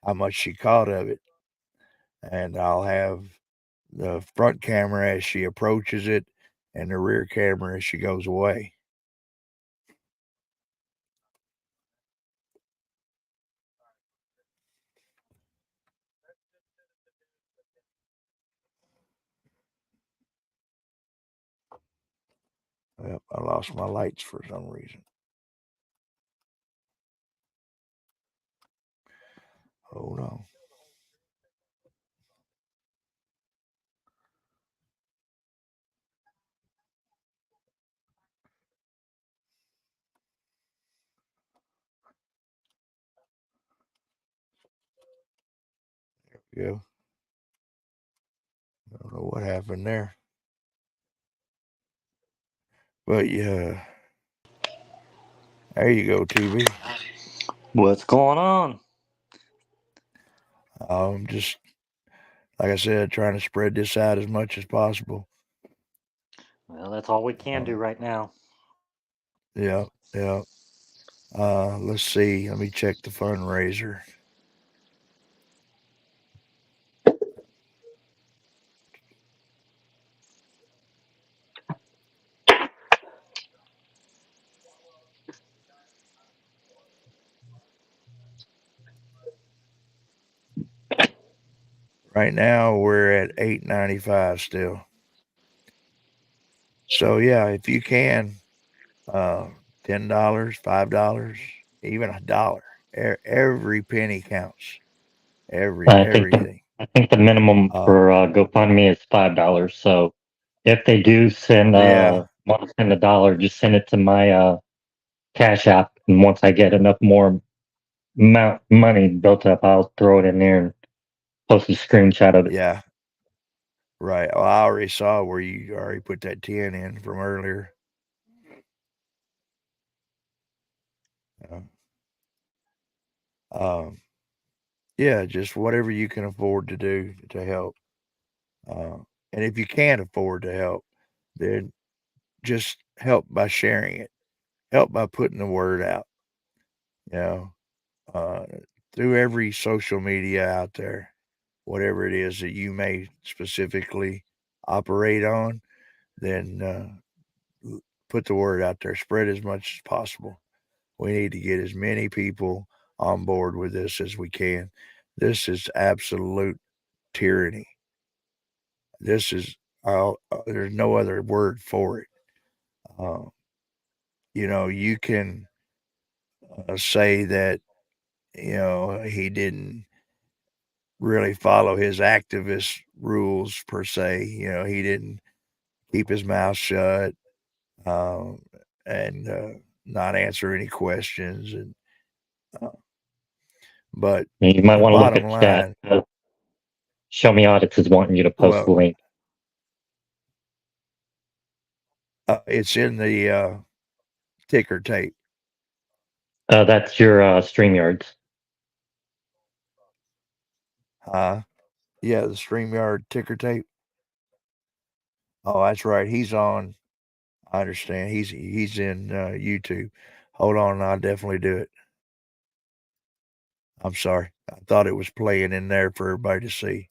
S1: how much she caught of it. And I'll have the front camera as she approaches it and the rear camera as she goes away. Yep, I lost my lights for some reason. Hold on. There we go. I don't know what happened there. But yeah, there you go, TB.
S2: What's going on?
S1: Just like I said, trying to spread this out as much as possible.
S2: Well, that's all we can do right now.
S1: Yeah, yeah. Let's see. Let me check the fundraiser. Right now we're at $8.95 still. So yeah, if you can, $10, $5, even $1, every penny counts. Everything.
S2: I think the minimum for GoFundMe is $5. So if they do send
S1: Yeah,
S2: want to send $1, just send it to my Cash App, and once I get enough more money built up, I'll throw it in there and post a screenshot of it.
S1: yeah, right. Well, I already saw where you already put that 10 in from earlier. Um, yeah, just whatever you can afford to do to help. And if you can't afford to help, then just help by sharing it. Help by putting the word out. You know, uh, through every social media out there, whatever it is that you may specifically operate on, then put the word out there. Spread as much as possible. We need to get as many people on board with this as we can. This is absolute tyranny. This is, there's no other word for it. Uh, you can say that, he didn't really follow his activist rules per se. He didn't keep his mouth shut, um, and not answer any questions. And But
S2: You might
S1: the
S2: want to look
S1: bottom
S2: at chat.
S1: line,
S2: Show Me Audits is wanting you to post
S1: well,
S2: the link.
S1: it's in the ticker tape.
S2: That's your StreamYards.
S1: Yeah, the StreamYard ticker tape. Oh, that's right. He's on. I understand. He's in YouTube. Hold on, I'll definitely do it. I'm sorry. I thought it was playing in there for everybody to see.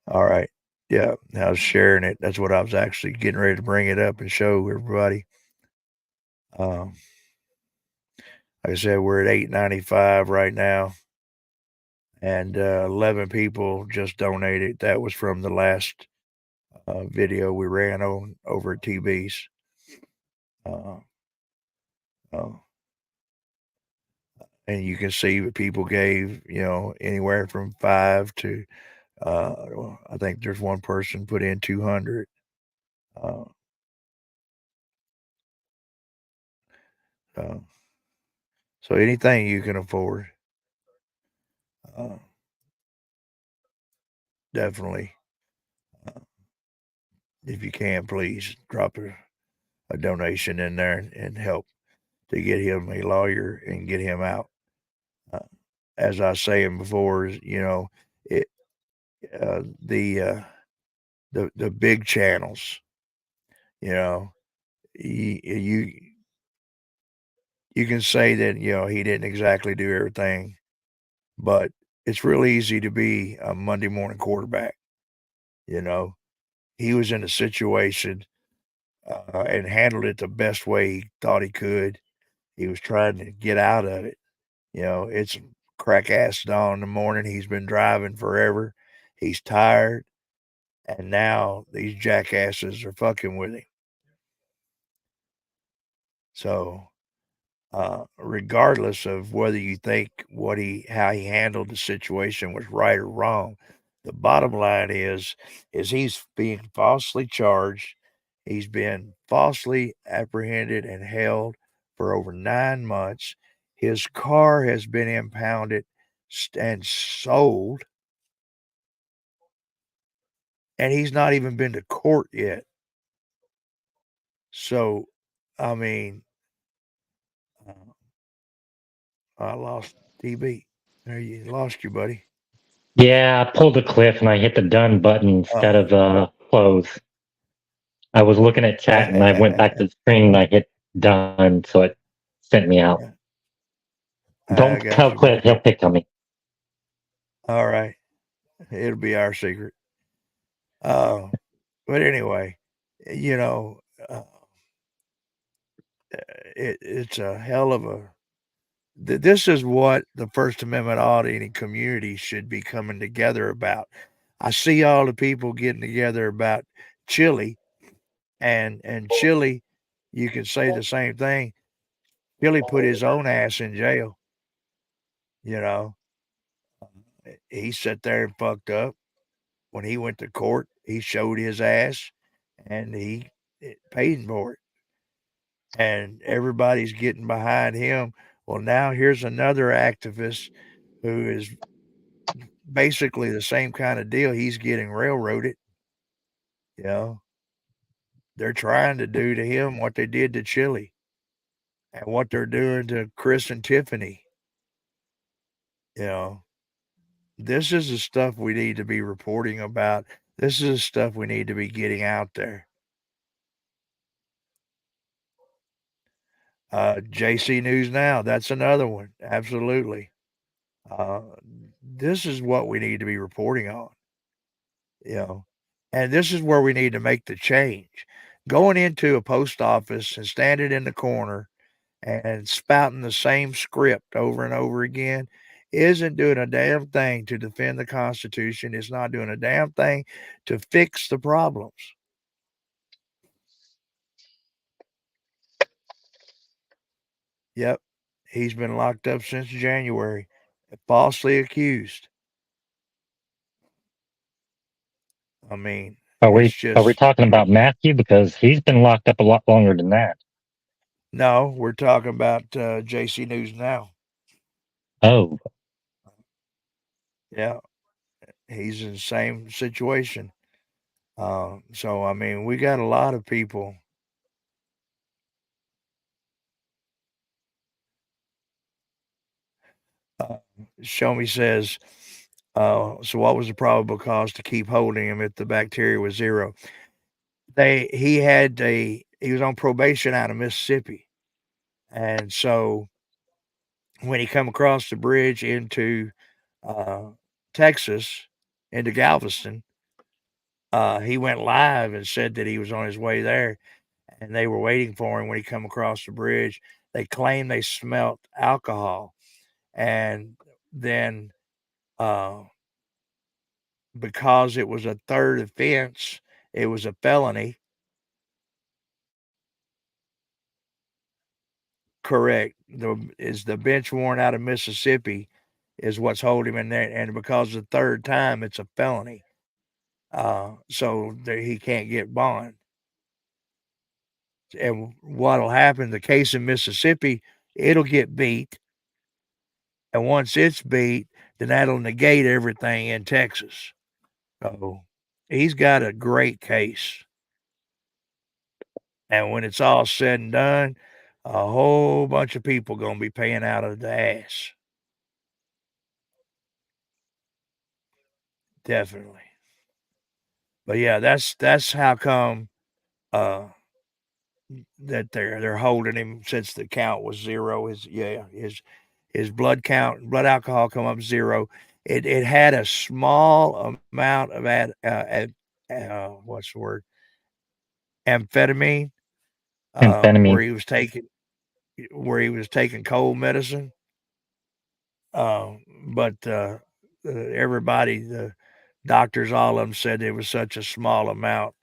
S1: All right. Yeah, I was sharing it. That's what I was actually getting ready to bring it up and show everybody. Like I said, we're at 895 right now, and 11 people just donated. That was from the last video we ran on over at TB's. And you can see that people gave, anywhere from 5 to, I think there's one person put in 200. So anything you can afford, definitely, if you can, please drop a donation in there and help to get him a lawyer and get him out. As I was saying before, it the big channels, you you you can say that he didn't exactly do everything, but it's real easy to be a Monday morning quarterback. He was in a situation and handled it the best way he thought he could. He was trying to get out of it. It's crack ass dawn in the morning. He's been driving forever. He's tired, and now these jackasses are fucking with him. So regardless of whether you think how he handled the situation was right or wrong, the bottom line is he's being falsely charged. He's been falsely apprehended and held for over 9 months. His car has been impounded and sold, and he's not even been to court yet. So, I mean, I lost TB. There, you lost you, buddy.
S2: Yeah, I pulled a cliff and I hit the done button instead of close. I was looking at chat and I went back to the screen and I hit done, so it sent me out.
S1: I
S2: Don't
S1: got
S2: tell
S1: you,
S2: Cliff,
S1: buddy.
S2: he'll pick on me.
S1: All right. It'll be our secret. But anyway, you know, uh, it's a hell of a. This is what the First Amendment auditing community should be coming together about. I see all the people getting together about Chile, and Chile, you can say the same thing. Chile put his own ass in jail. You know, he sat there and fucked up. When he went to court, he showed his ass, and he paid for it. And everybody's getting behind him. Well, now here's another activist who is basically the same kind of deal. He's getting railroaded. You know, they're trying to do to him what they did to Chile and what they're doing to Chris and Tiffany. You know, this is the stuff we need to be reporting about. This is the stuff we need to be getting out there. JC News Now, that's another one. Absolutely. Uh, this is what we need to be reporting on, and this is where we need to make the change. Going into a post office and standing in the corner and spouting the same script over and over again isn't doing a damn thing to defend the Constitution. It's not doing a damn thing to fix the problems. Yep. He's been locked up since January, falsely accused. I mean,
S2: Are we
S1: it's just
S2: talking about Matthew? Because he's been locked up a lot longer than that.
S1: no. We're talking about JC News now.
S2: Oh,
S1: Yeah, he's in the same situation. So I mean, we got a lot of people. Show me says, so what was the probable cause to keep holding him if the bacteria was zero? He was on probation out of Mississippi, and so when he come across the bridge into uh, Texas, into Galveston, he went live and said that he was on his way there, and they were waiting for him when he come across the bridge. They claimed they smelt alcohol, and then uh, because it was a third offense, it was a felony. Correct. The bench warrant out of Mississippi is what's holding him in there, and because the third time it's a felony, so that he can't get bond. And what'll happen? The case in Mississippi, it'll get beat, and once it's beat, then that'll negate everything in Texas. So he's got a great case. And when it's all said and done, a whole bunch of people gonna be paying out of the ass. Definitely. But yeah, that's how come uh that they're holding him since the count was zero. His blood count, blood alcohol come up zero. It had a small amount of what's the word, amphetamine,
S2: amphetamine.
S1: where he was taking cold medicine. But everybody, the doctors, all of them said it was such a small amount,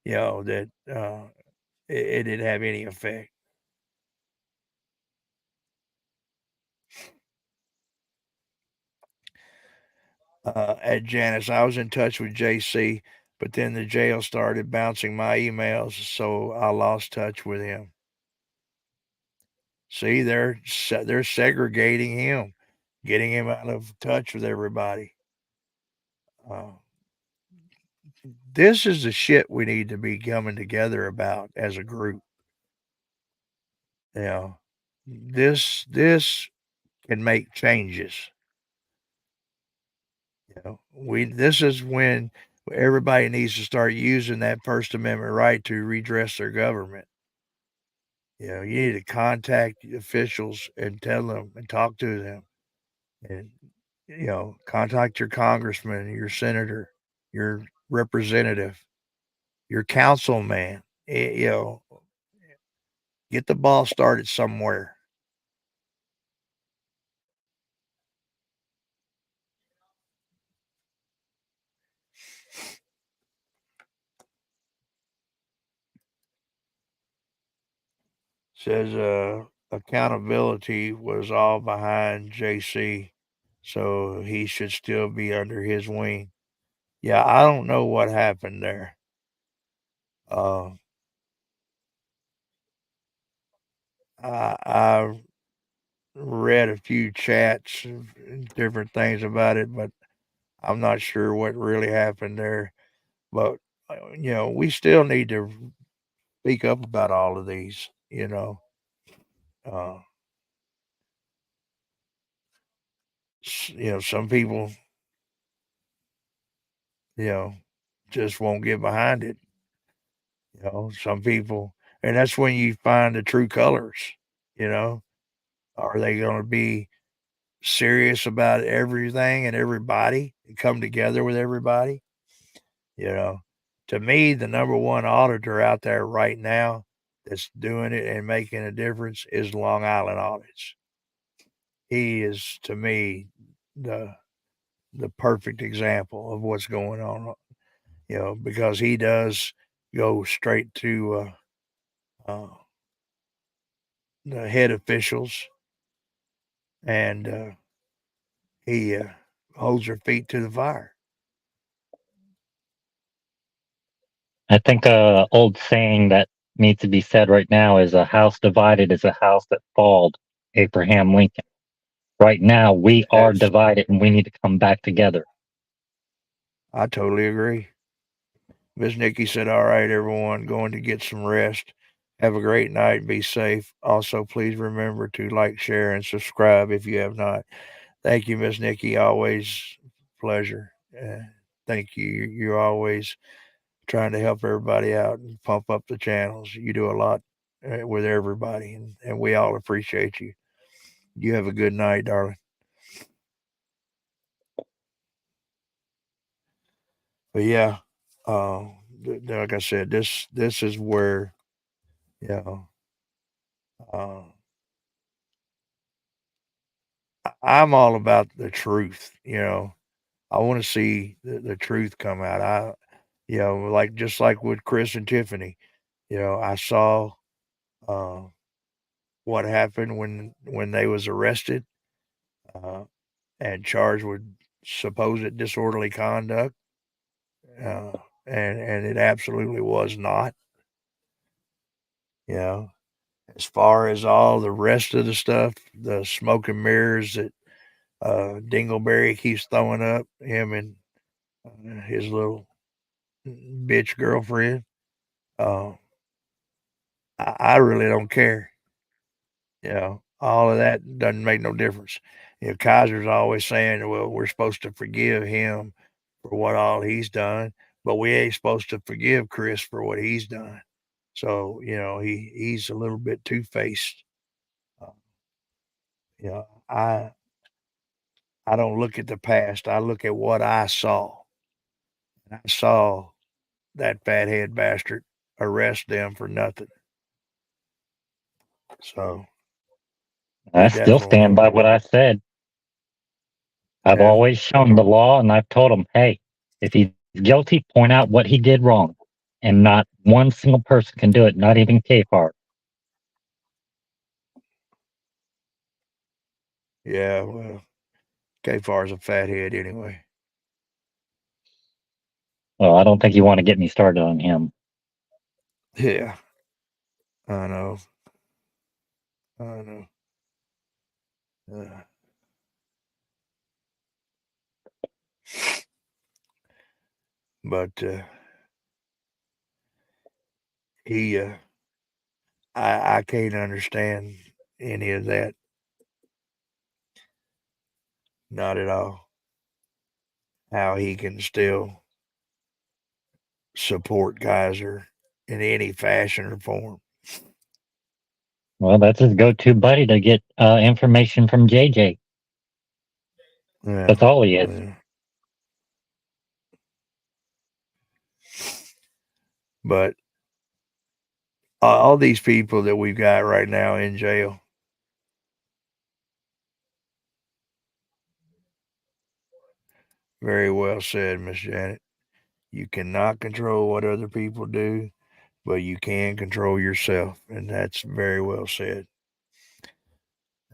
S1: that it didn't have any effect. At Janice, I was in touch with JC, but then the jail started bouncing my emails, so I lost touch with him. See, they're segregating him, getting him out of touch with everybody. Uh, this is the shit we need to be coming together about as a group. You know, this can make changes. This is when everybody needs to start using that First Amendment right to redress their government. You need to contact the officials and tell them and talk to them, and contact your congressman, your senator, your representative, your councilman. Get the ball started somewhere. Says accountability was all behind JC, so he should still be under his wing. Yeah, I don't know what happened there. Uh, I read a few chats and different things about it, but I'm not sure what really happened there. But we still need to speak up about all of these. Uh, some people, you know, just won't get behind it. Some people, and that's when you find the true colors. You know, are they going to be serious about everything and everybody and come together with everybody? You know, to me, the number one auditor out there right now that's doing it and making a difference is Long Island Audits. He is, to me, the the perfect example of what's going on. Because he does go straight to the head officials, and he holds their feet to the fire.
S2: I think a old saying that needs to be said right now is a house divided is a house that falled. Abraham Lincoln. Right now, we are
S1: That's,
S2: divided and we need to come back together.
S1: I totally agree. Miss Nikki said, "All right, everyone, going to get some rest. Have a great night. Be safe. Also, please remember to like, share, and subscribe if you have not." Thank you, Miss Nikki. Always pleasure. Thank you. You're always trying to help everybody out and pump up the channels. You do a lot with everybody, and we all appreciate you. You have a good night, darling. But yeah, like I said, this is where, you know, uh, I'm all about the truth. I want to see the truth come out. Like just like with Chris and Tiffany, I saw uh, what happened when they was arrested uh, and charged with supposed disorderly conduct, uh, and it absolutely was not. You know, as far as all the rest of the stuff, the smoke and mirrors that Dingleberry keeps throwing up, him and his little bitch girlfriend. Uh, I really don't care. All of that doesn't make no difference. Kaiser's always saying, well, we're supposed to forgive him for what all he's done, but we ain't supposed to forgive Chris for what he's done. So, he's a little bit two faced. Uh, you know, I I don't look at the past. I look at what I saw. And I saw that fathead bastard arrest them for nothing. So
S2: I
S1: he
S2: still stand
S1: definitely,
S2: by what I said. I've
S1: yeah,
S2: always shown the law and I've told him, hey, if he's guilty, point out what he did wrong. And not one single person can do it, not even KFAR.
S1: yeah. Well, Kfar's a fathead anyway.
S2: Well, I don't think you want to get me started on him.
S1: Yeah, I know. I know. Uh, but he, I can't understand any of that. Not at all. How he can still support Kaiser in any fashion or form.
S2: Well, that's his go-to buddy to get information from JJ.
S1: Yeah,
S2: That's all he is.
S1: yeah. But all these people that we've got right now in jail, very well said, Miss Janet. You cannot control what other people do, but you can control yourself. And that's very well said.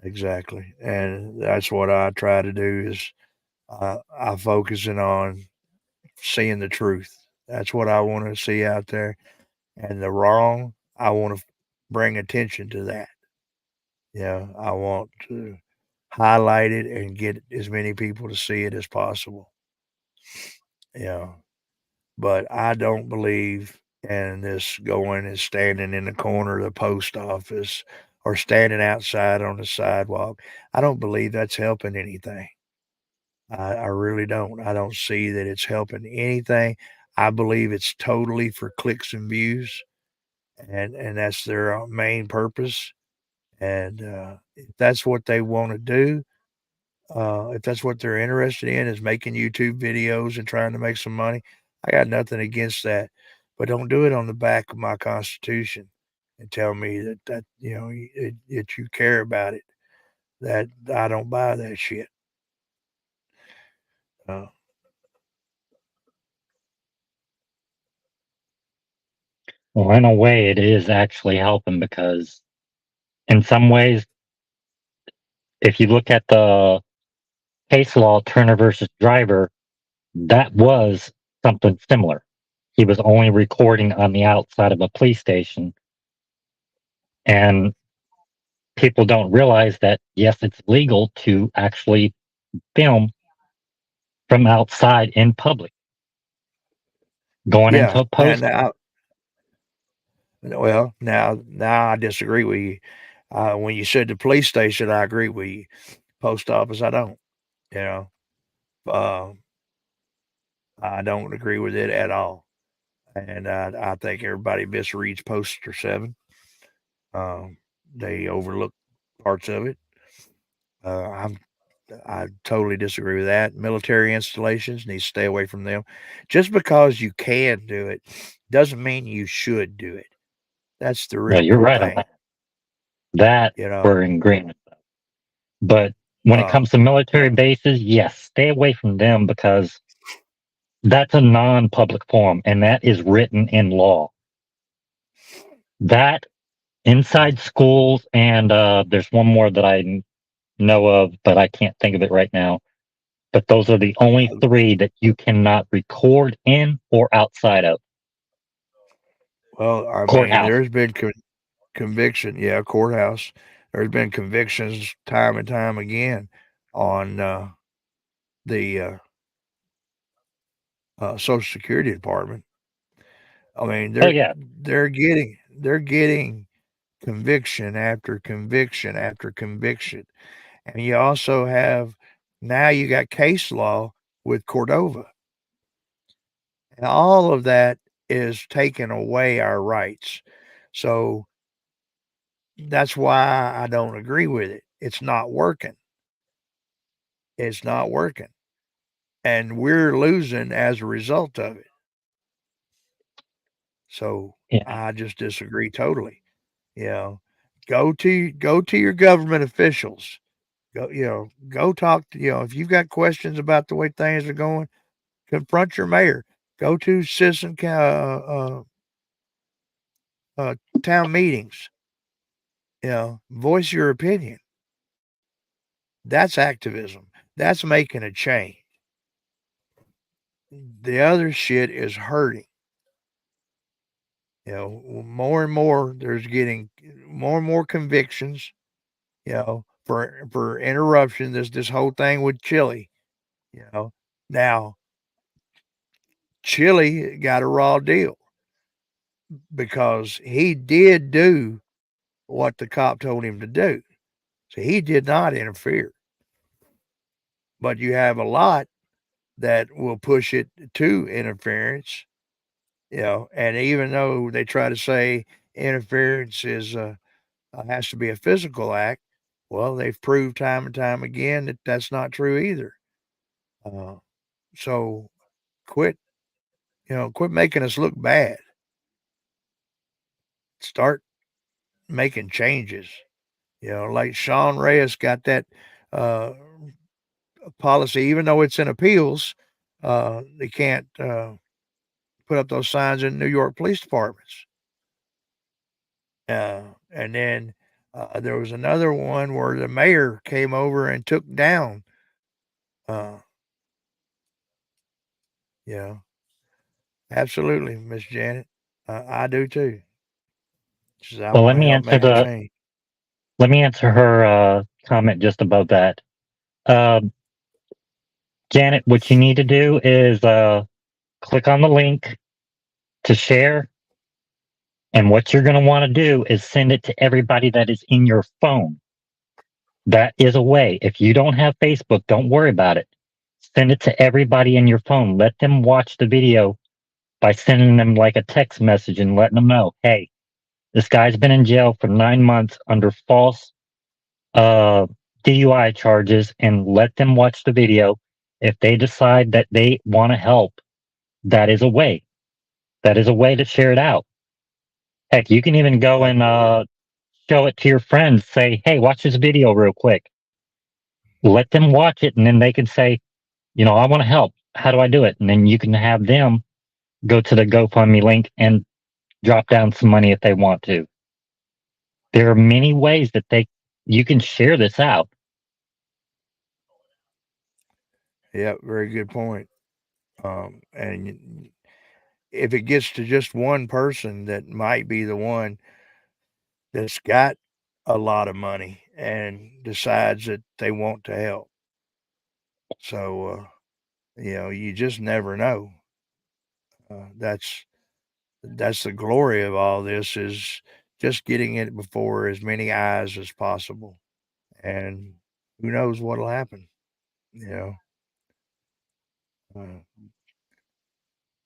S1: Exactly. And that's what I try to do is I focusing on seeing the truth. That's what I want to see out there. And the wrong, I want to bring attention to that. I want to highlight it and get as many people to see it as possible. Yeah. But I don't believe in this going and standing in the corner of the post office or standing outside on the sidewalk. I don't believe that's helping anything. I really don't. I don't see that it's helping anything. I believe it's totally for clicks and views, and that's their main purpose. And if that's what they want to do, if that's what they're interested in, is making YouTube videos and trying to make some money, I got nothing against that. But don't do it on the back of my Constitution and tell me that that you care about it. That I don't buy that shit. Uh,
S2: Well, in a way, it is actually helping because in some ways, if you look at the case law, Turner versus Driver, that was something similar. he was only recording on the outside of a police station. And people don't realize that, yes, it's legal to actually film from outside in public, going into
S1: Yeah,
S2: a post.
S1: now I disagree with you. When you said the police station, I agree with you. Post office, I don't. You know, uh, I don't agree with it at all, and I think everybody misreads Poster 7. Um, they overlook parts of it. I'm I totally disagree with that. Military installations need to stay away from them. Just because you can do it doesn't mean you should do it. That's the
S2: Yeah,
S1: real
S2: you're right on
S1: thing.
S2: that. That
S1: You know,
S2: we're in agreement. But when it
S1: uh,
S2: comes to military bases, yes, stay away from them because that's a non-public forum, and that is written in law. That inside schools, and there's one more that I know of, but I can't think of it right now. But those are the only three that you cannot record in or outside of.
S1: well, I mean,
S2: Courthouse.
S1: there's been conviction. Yeah, courthouse. There's been convictions time and time again on the Social Security Department. I mean,
S2: Oh yeah.
S1: they're getting conviction after conviction after conviction. And you also have now you got case law with Cordova. And all of that is taking away our rights. So that's why I don't agree with it. It's not working. It's not working. And we're losing as a result of it. So
S2: Yeah.
S1: I just disagree totally. You know, go to your government officials. Go talk to if you've got questions about the way things are going, confront your mayor. Go to citizen town meetings. Voice your opinion. That's activism. That's making a change. The other shit is hurting. More and more there's getting more and more convictions. For interruption. This whole thing with Chile. Now Chile got a raw deal because he did do what the cop told him to do. So he did not interfere. But you have a lot that will push it to interference, and even though they try to say interference is has to be a physical act, well, they've proved time and time again that that's not true either. Uh, so quit, quit making us look bad. Start making changes. Like Sean Reyes got that uh, policy, even though it's in appeals, they can't put up those signs in New York police departments. And then there was another one where the mayor came over and took down. Uh, yeah, absolutely, Miss Janet. I do too. She said, I
S2: Well,
S1: want to help make a change.
S2: let me answer her comment just above that. Um, Janet, what you need to do is click on the link to share, and what you're going to want to do is send it to everybody that is in your phone. That is a way. If you don't have Facebook, don't worry about it. Send it to everybody in your phone. Let them watch the video by sending them like a text message and letting them know, hey, this guy's been in jail for 9 months under false uh, DUI charges, and let them watch the video. If they decide that they want to help, that is a way. That is a way to share it out. Heck, you can even go and show it to your friends. Say, hey, watch this video real quick. Let them watch it, and then they can say, I want to help. How do I do it? And then you can have them go to the GoFundMe link and drop down some money if they want to. There are many ways that you can share this out.
S1: Yeah, very good point. And if it gets to just one person that might be the one that's got a lot of money and decides that they want to help. So, you just never know. That's the glory of all this, is just getting it before as many eyes as possible. And who knows what'll happen, you know.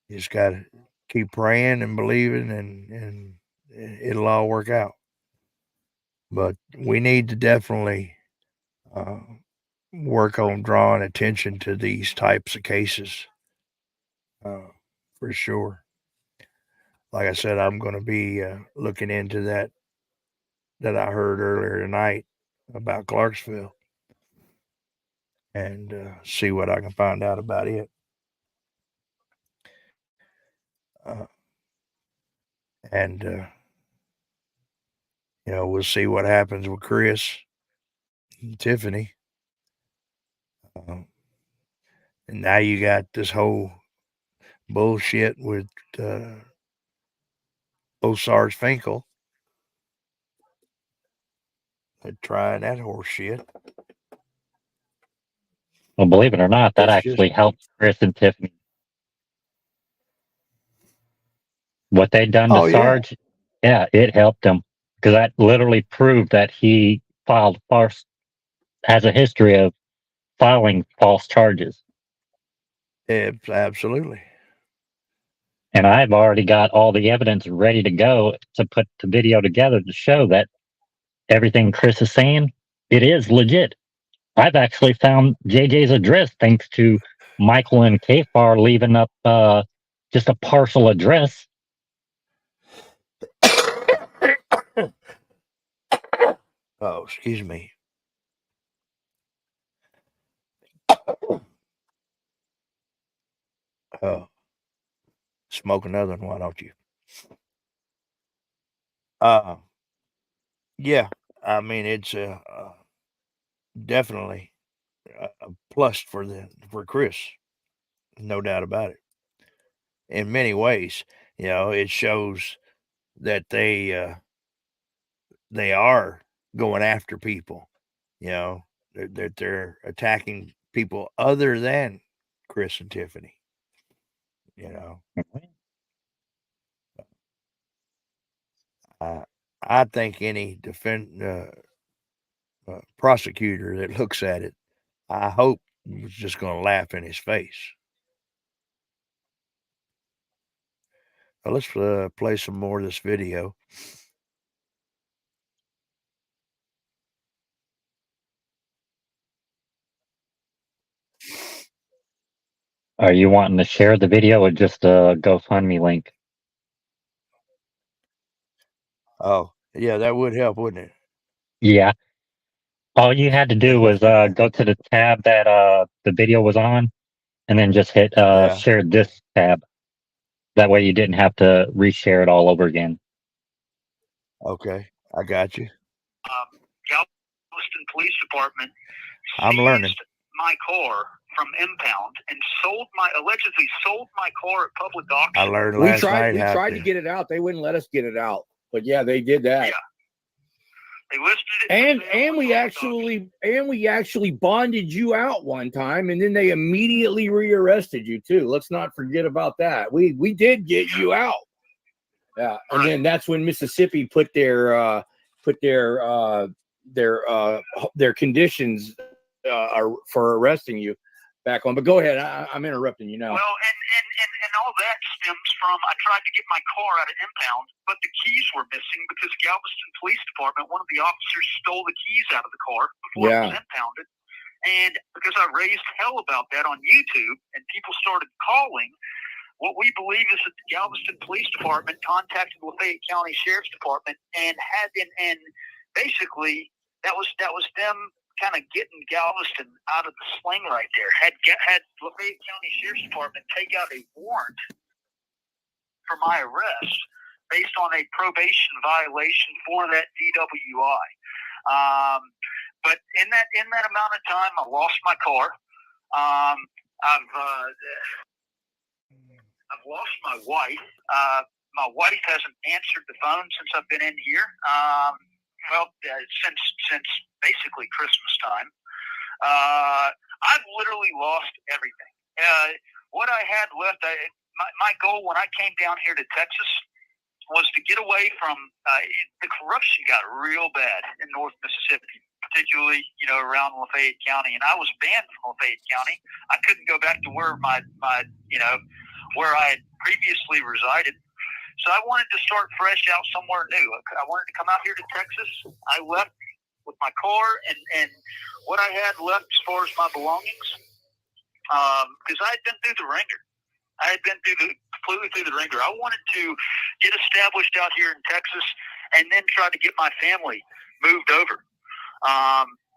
S1: You just gotta keep praying and believing, and it'll all work out. But we need to definitely uh, work on drawing attention to these types of cases, uh, for sure. Like I said, I'm going to be looking into that I heard earlier tonight about Clarksville, and see what I can find out about it. Uh, and we'll see what happens with Chris and Tiffany. Um, and now you got this whole bullshit with Osar's Finkel. Trying that horse shit.
S2: Well, believe it or not, that
S1: It's
S2: actually
S1: just
S2: helped Chris and Tiffany. What they'd done to
S1: Oh yeah,
S2: Sarge, yeah, it helped him because that literally proved that he filed false, has a history of filing false charges.
S1: absolutely.
S2: And I've already got all the evidence ready to go to put the video together to show that everything Chris is saying, it is legit. I've actually found JJ's address thanks to Michael and Kfar leaving up just a partial address.
S1: Oh, excuse me. Smoke another one, why don't you? Uh, yeah. I mean, it's definitely a plus for Chris, no doubt about it. In many ways, it shows that they are going after people. That they're attacking people other than Chris and Tiffany. I think any prosecutor that looks at it, I hope, was just going to laugh in his face. Now, let's play some more of this video.
S2: Are you wanting to share the video or just a GoFundMe link?
S1: Oh, yeah, that would help, wouldn't it?
S2: Yeah. All you had to do was go to the tab that the video was on and then just hit
S1: Yeah.
S2: share this tab. That way you didn't have to reshare it all over again.
S1: Okay, I got you.
S3: Galveston Police Department
S1: I'm learning.
S3: seized my car from impound and allegedly sold my car at public auction.
S1: I learned
S4: We
S1: last night
S4: tried
S1: how
S4: to get it out. They wouldn't let us get it out. But yeah, they did that.
S3: Yeah. They listed it.
S4: And we actually bonded you out one time, and then they immediately rearrested you too. Let's not forget about that. We did get you out. Yeah, and then that's when Mississippi put their conditions for arresting you back on. But go ahead, I'm interrupting you now.
S3: Well, and all that stems from I tried to get my car out of impound, but the keys were missing because Galveston Police Department, one of the officers stole the keys out of the car before it was impounded. And because I raised hell about that on YouTube and people started calling, what we believe is that the Galveston Police Department contacted Lafayette County Sheriff's Department and basically that was them kind of getting Galveston out of the sling right there. Had Lafayette County Sheriff's Department take out a warrant for my arrest based on a probation violation for that DWI. But in that amount of time, I lost my car. I've lost my wife. My wife hasn't answered the phone since I've been in here. Since basically Christmas time. I've literally lost everything. What I had left, my goal when I came down here to Texas was to get away from the corruption got real bad in North Mississippi, particularly around Lafayette County, and I was banned from Lafayette County. I couldn't go back to where where I had previously resided. So I wanted to start fresh out somewhere new. I wanted to come out here to Texas. I left with my car and what I had left as far as my belongings, because I had been through the ringer. I had been completely through the ringer. I wanted to get established out here in Texas and then try to get my family moved over.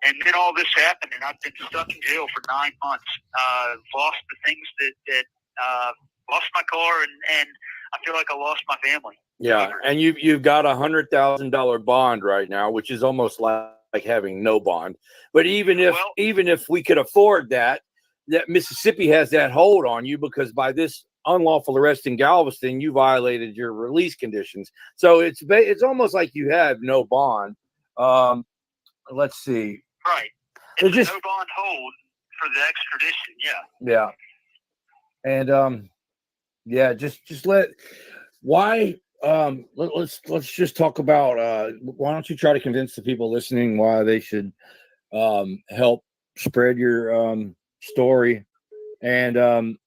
S3: And then all this happened, and I've been stuck in jail for 9 months. Lost the things that lost my car, and I feel like I lost my family.
S4: Yeah, and you've got $100,000 bond right now, which is almost like having no bond. But even if we could afford that Mississippi has that hold on you, because by this unlawful arrest in Galveston, you violated your release conditions. So it's almost like you have no bond. Let's see.
S3: Right. It's just no bond hold for the extradition. Yeah.
S4: Yeah. And let's just talk about why don't you try to convince the people listening why they should help spread your story. And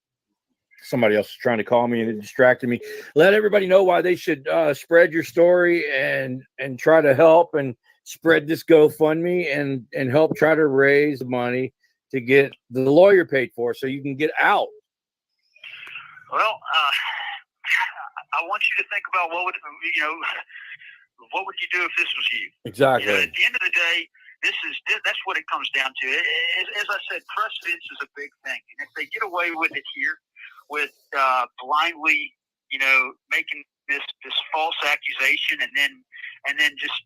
S4: somebody else is trying to call me and it distracted me. Let everybody know why they should spread your story and try to help and spread this GoFundMe and help try to raise money to get the lawyer paid for so you can get out.
S3: Well, I want you to think about what would you do if this was you?
S4: Exactly.
S3: At the end of the day, that's what it comes down to. As I said, precedence is a big thing, and if they get away with it here, with blindly, making this false accusation, and then just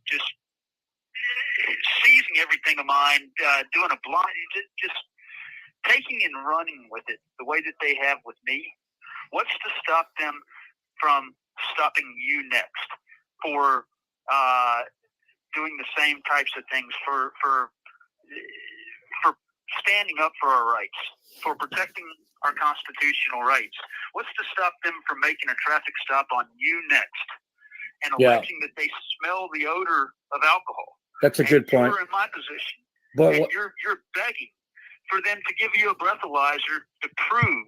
S3: seizing everything of mine, doing a blind, just taking and running with it the way that they have with me. What's to stop them from stopping you next for doing the same types of things, for standing up for our rights, for protecting our constitutional rights? What's to stop them from making a traffic stop on you next and alleging that they smell the odor of alcohol?
S4: That's a good point.
S3: You're in my position,
S4: but
S3: you're begging for them to give you a breathalyzer to prove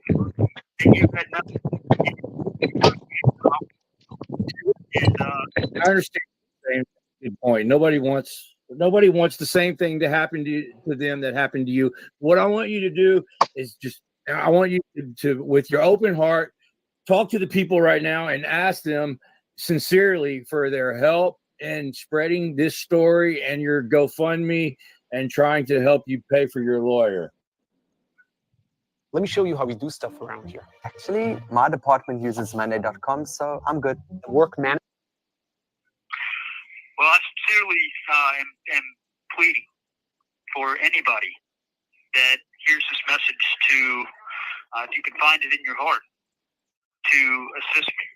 S3: that you've had nothing.
S4: I understand the same point. Nobody wants the same thing to happen to them that happened to you. What I want you to do is I want you to, with your open heart, talk to the people right now and ask them sincerely for their help in spreading this story and your GoFundMe and trying to help you pay for your lawyer.
S8: Let me show you how we do stuff around here. Actually, my department uses Monday.com, so I'm good. Work man.
S3: Well, I sincerely am pleading for anybody that hears this message to, if you can find it in your heart, to assist me.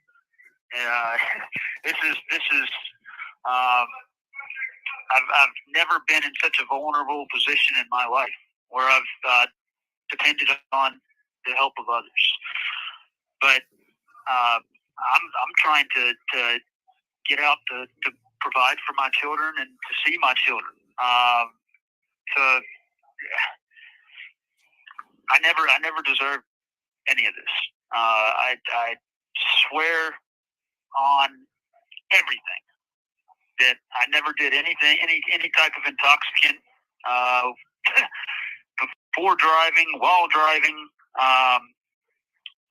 S3: I've never been in such a vulnerable position in my life where I've depended on the help of others. But I'm trying to get out to provide for my children and to see my children. I never deserved any of this. I swear on everything that I never did anything, any type of intoxicant before driving, while driving.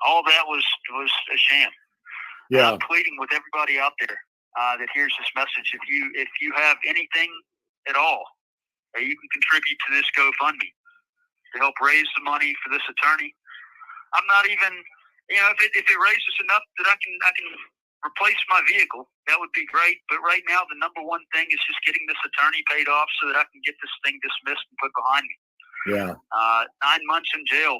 S3: All that was a sham.
S4: Yeah.
S3: I'm pleading with everybody out there that hears this message. If you have anything at all that you can contribute to this GoFundMe to help raise the money for this attorney, I'm not even, if it raises enough that I can replace my vehicle, that would be great. But right now, the number one thing is just getting this attorney paid off so that I can get this thing dismissed and put behind me.
S4: Yeah.
S3: 9 months in jail.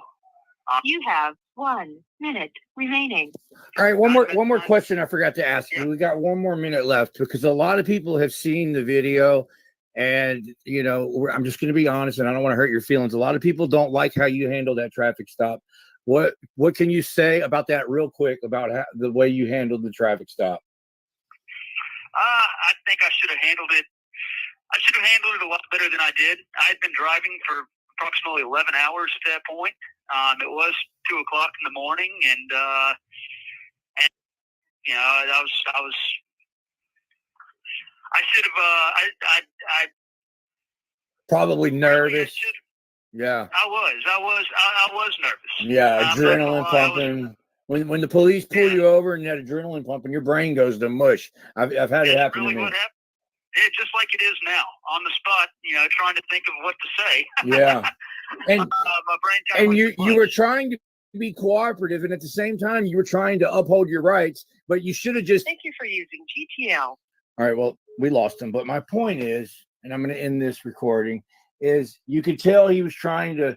S6: You have 1 minute remaining.
S4: All right, one more question I forgot to ask you. We got 1 more minute left because a lot of people have seen the video, and I'm just going to be honest, and I don't want to hurt your feelings. A lot of people don't like how you handle that traffic stop. What can you say about that real quick about the way you handled the traffic stop?
S3: I think I should have handled it. I should have handled it a lot better than I did. I had been driving for approximately 11 hours at that point. It was 2 o'clock in the morning, and I should have. I
S4: probably nervous.
S3: Yeah, I was nervous.
S4: Yeah, adrenaline pumping. When the police pull you over and that adrenaline pumping, your brain goes to mush. I've had it happen
S3: really
S4: to me.
S3: What happened. It's just like it is now, on the spot, trying to think of what to say.
S4: Yeah. And
S3: my brain
S4: and you were trying to be cooperative, and at the same time you were trying to uphold your rights, but you should have just.
S6: Thank you for using GTL.
S4: All right, well, we lost him, but my point is, and I'm going to end this recording, is you could tell he was trying to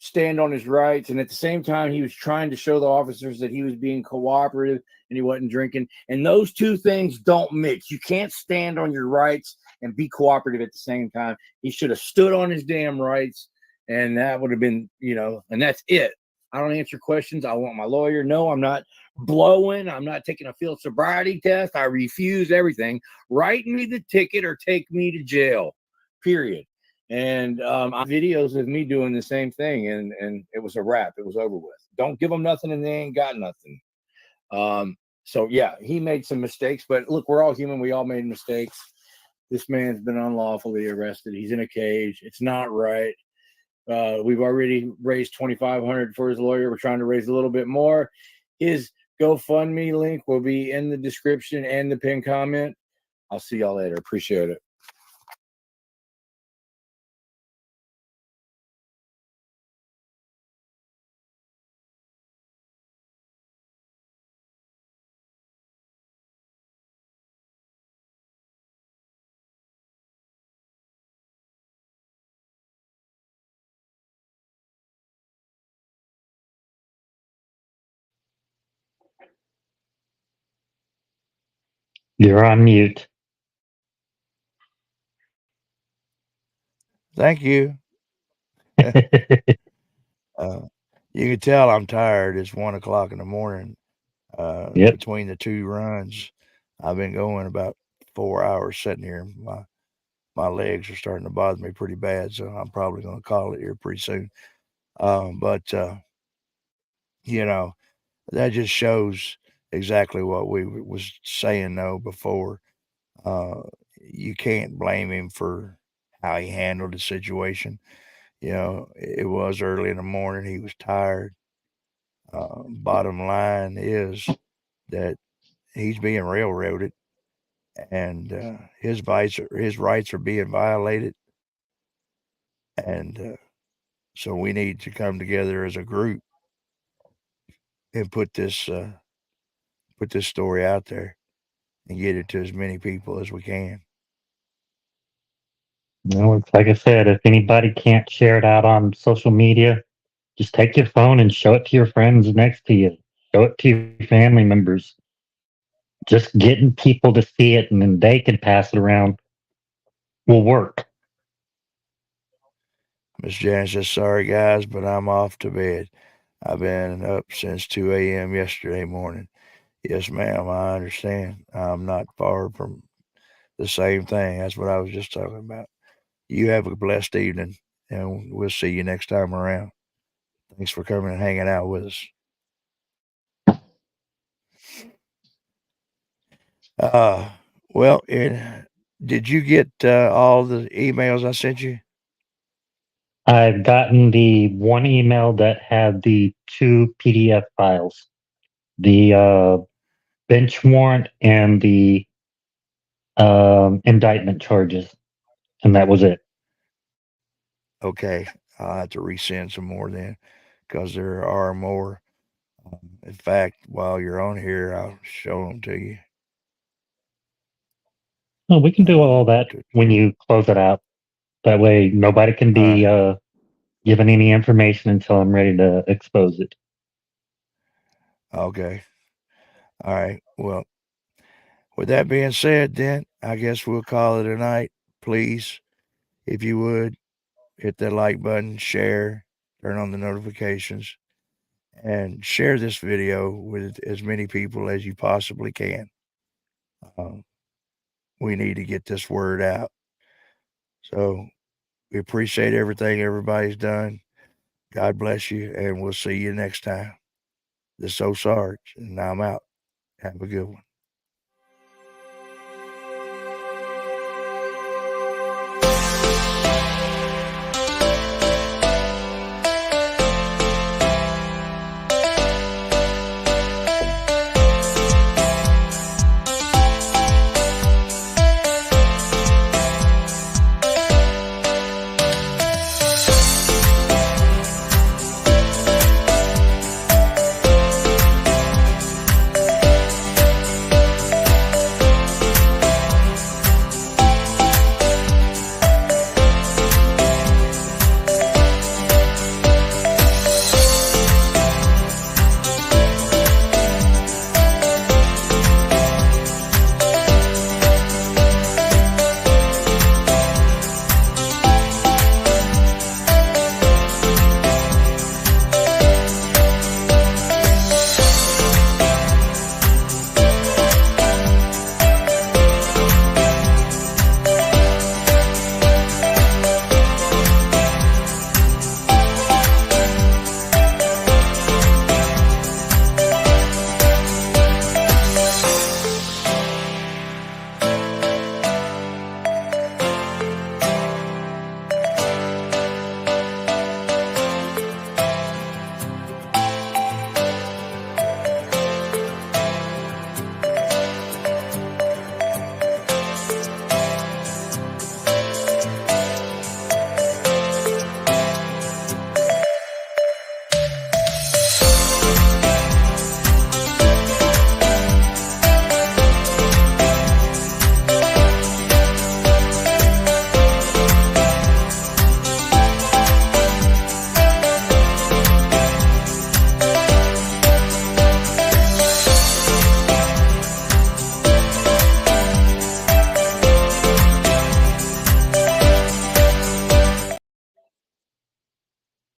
S4: stand on his rights, and at the same time he was trying to show the officers that he was being cooperative and he wasn't drinking, and those two things don't mix. You can't stand on your rights and be cooperative at the same time. He should have stood on his damn rights, and that would have been, and that's it. I don't answer questions. I want my lawyer. No, I'm not blowing. I'm not taking a field sobriety test. I refuse everything. Write me the ticket or take me to jail, period. And videos of me doing the same thing, and it was a wrap. It was over with. Don't give them nothing, and they ain't got nothing. So yeah, he made some mistakes, but look, we're all human. We all made mistakes. This man's been unlawfully arrested. He's in a cage. It's not right. We've already raised $2,500 for his lawyer. We're trying to raise a little bit more. His GoFundMe link will be in the description and the pinned comment. I'll see y'all later. Appreciate it.
S2: You're on mute.
S1: Thank you. You can tell I'm tired. It's 1 o'clock in the morning.
S2: Yep.
S1: Between the two runs, I've been going about 4 hours sitting here. My legs are starting to bother me pretty bad, so I'm probably going to call it here pretty soon. But that just shows exactly what we was saying though before. You can't blame him for how he handled the situation. It was early in the morning. He was tired. Bottom line is that he's being railroaded, and his rights are being violated. And so we need to come together as a group and put this story out there and get it to as many people as we can.
S2: It's like I said, if anybody can't share it out on social media, just take your phone and show it to your friends next to you. Show it to your family members. Just getting people to see it and then they can pass it around will work.
S1: Miss Janice says, sorry guys, but I'm off to bed. I've been up since 2 a.m. yesterday morning. Yes, ma'am, I understand. I'm not far from the same thing. That's what I was just talking about. You have a blessed evening, and we'll see you next time around. Thanks for coming and hanging out with us. Well, did you get all the emails I sent you?
S2: I've gotten the one email that had the 2 PDF files, the bench warrant and the indictment charges, and that was it.
S1: Okay, I'll have to resend some more then, because there are more. In fact, while you're on here, I'll show them to you.
S2: Well, we can do all that when you close it out. That way, nobody can be given any information until I'm ready to expose it.
S1: Okay. All right. Well, with that being said, then I guess we'll call it a night. Please, if you would, hit that like button, share, turn on the notifications, and share this video with as many people as you possibly can. We need to get this word out. So we appreciate everything everybody's done. God bless you, and we'll see you next time. This is Sarge, and I'm out. Have a good one.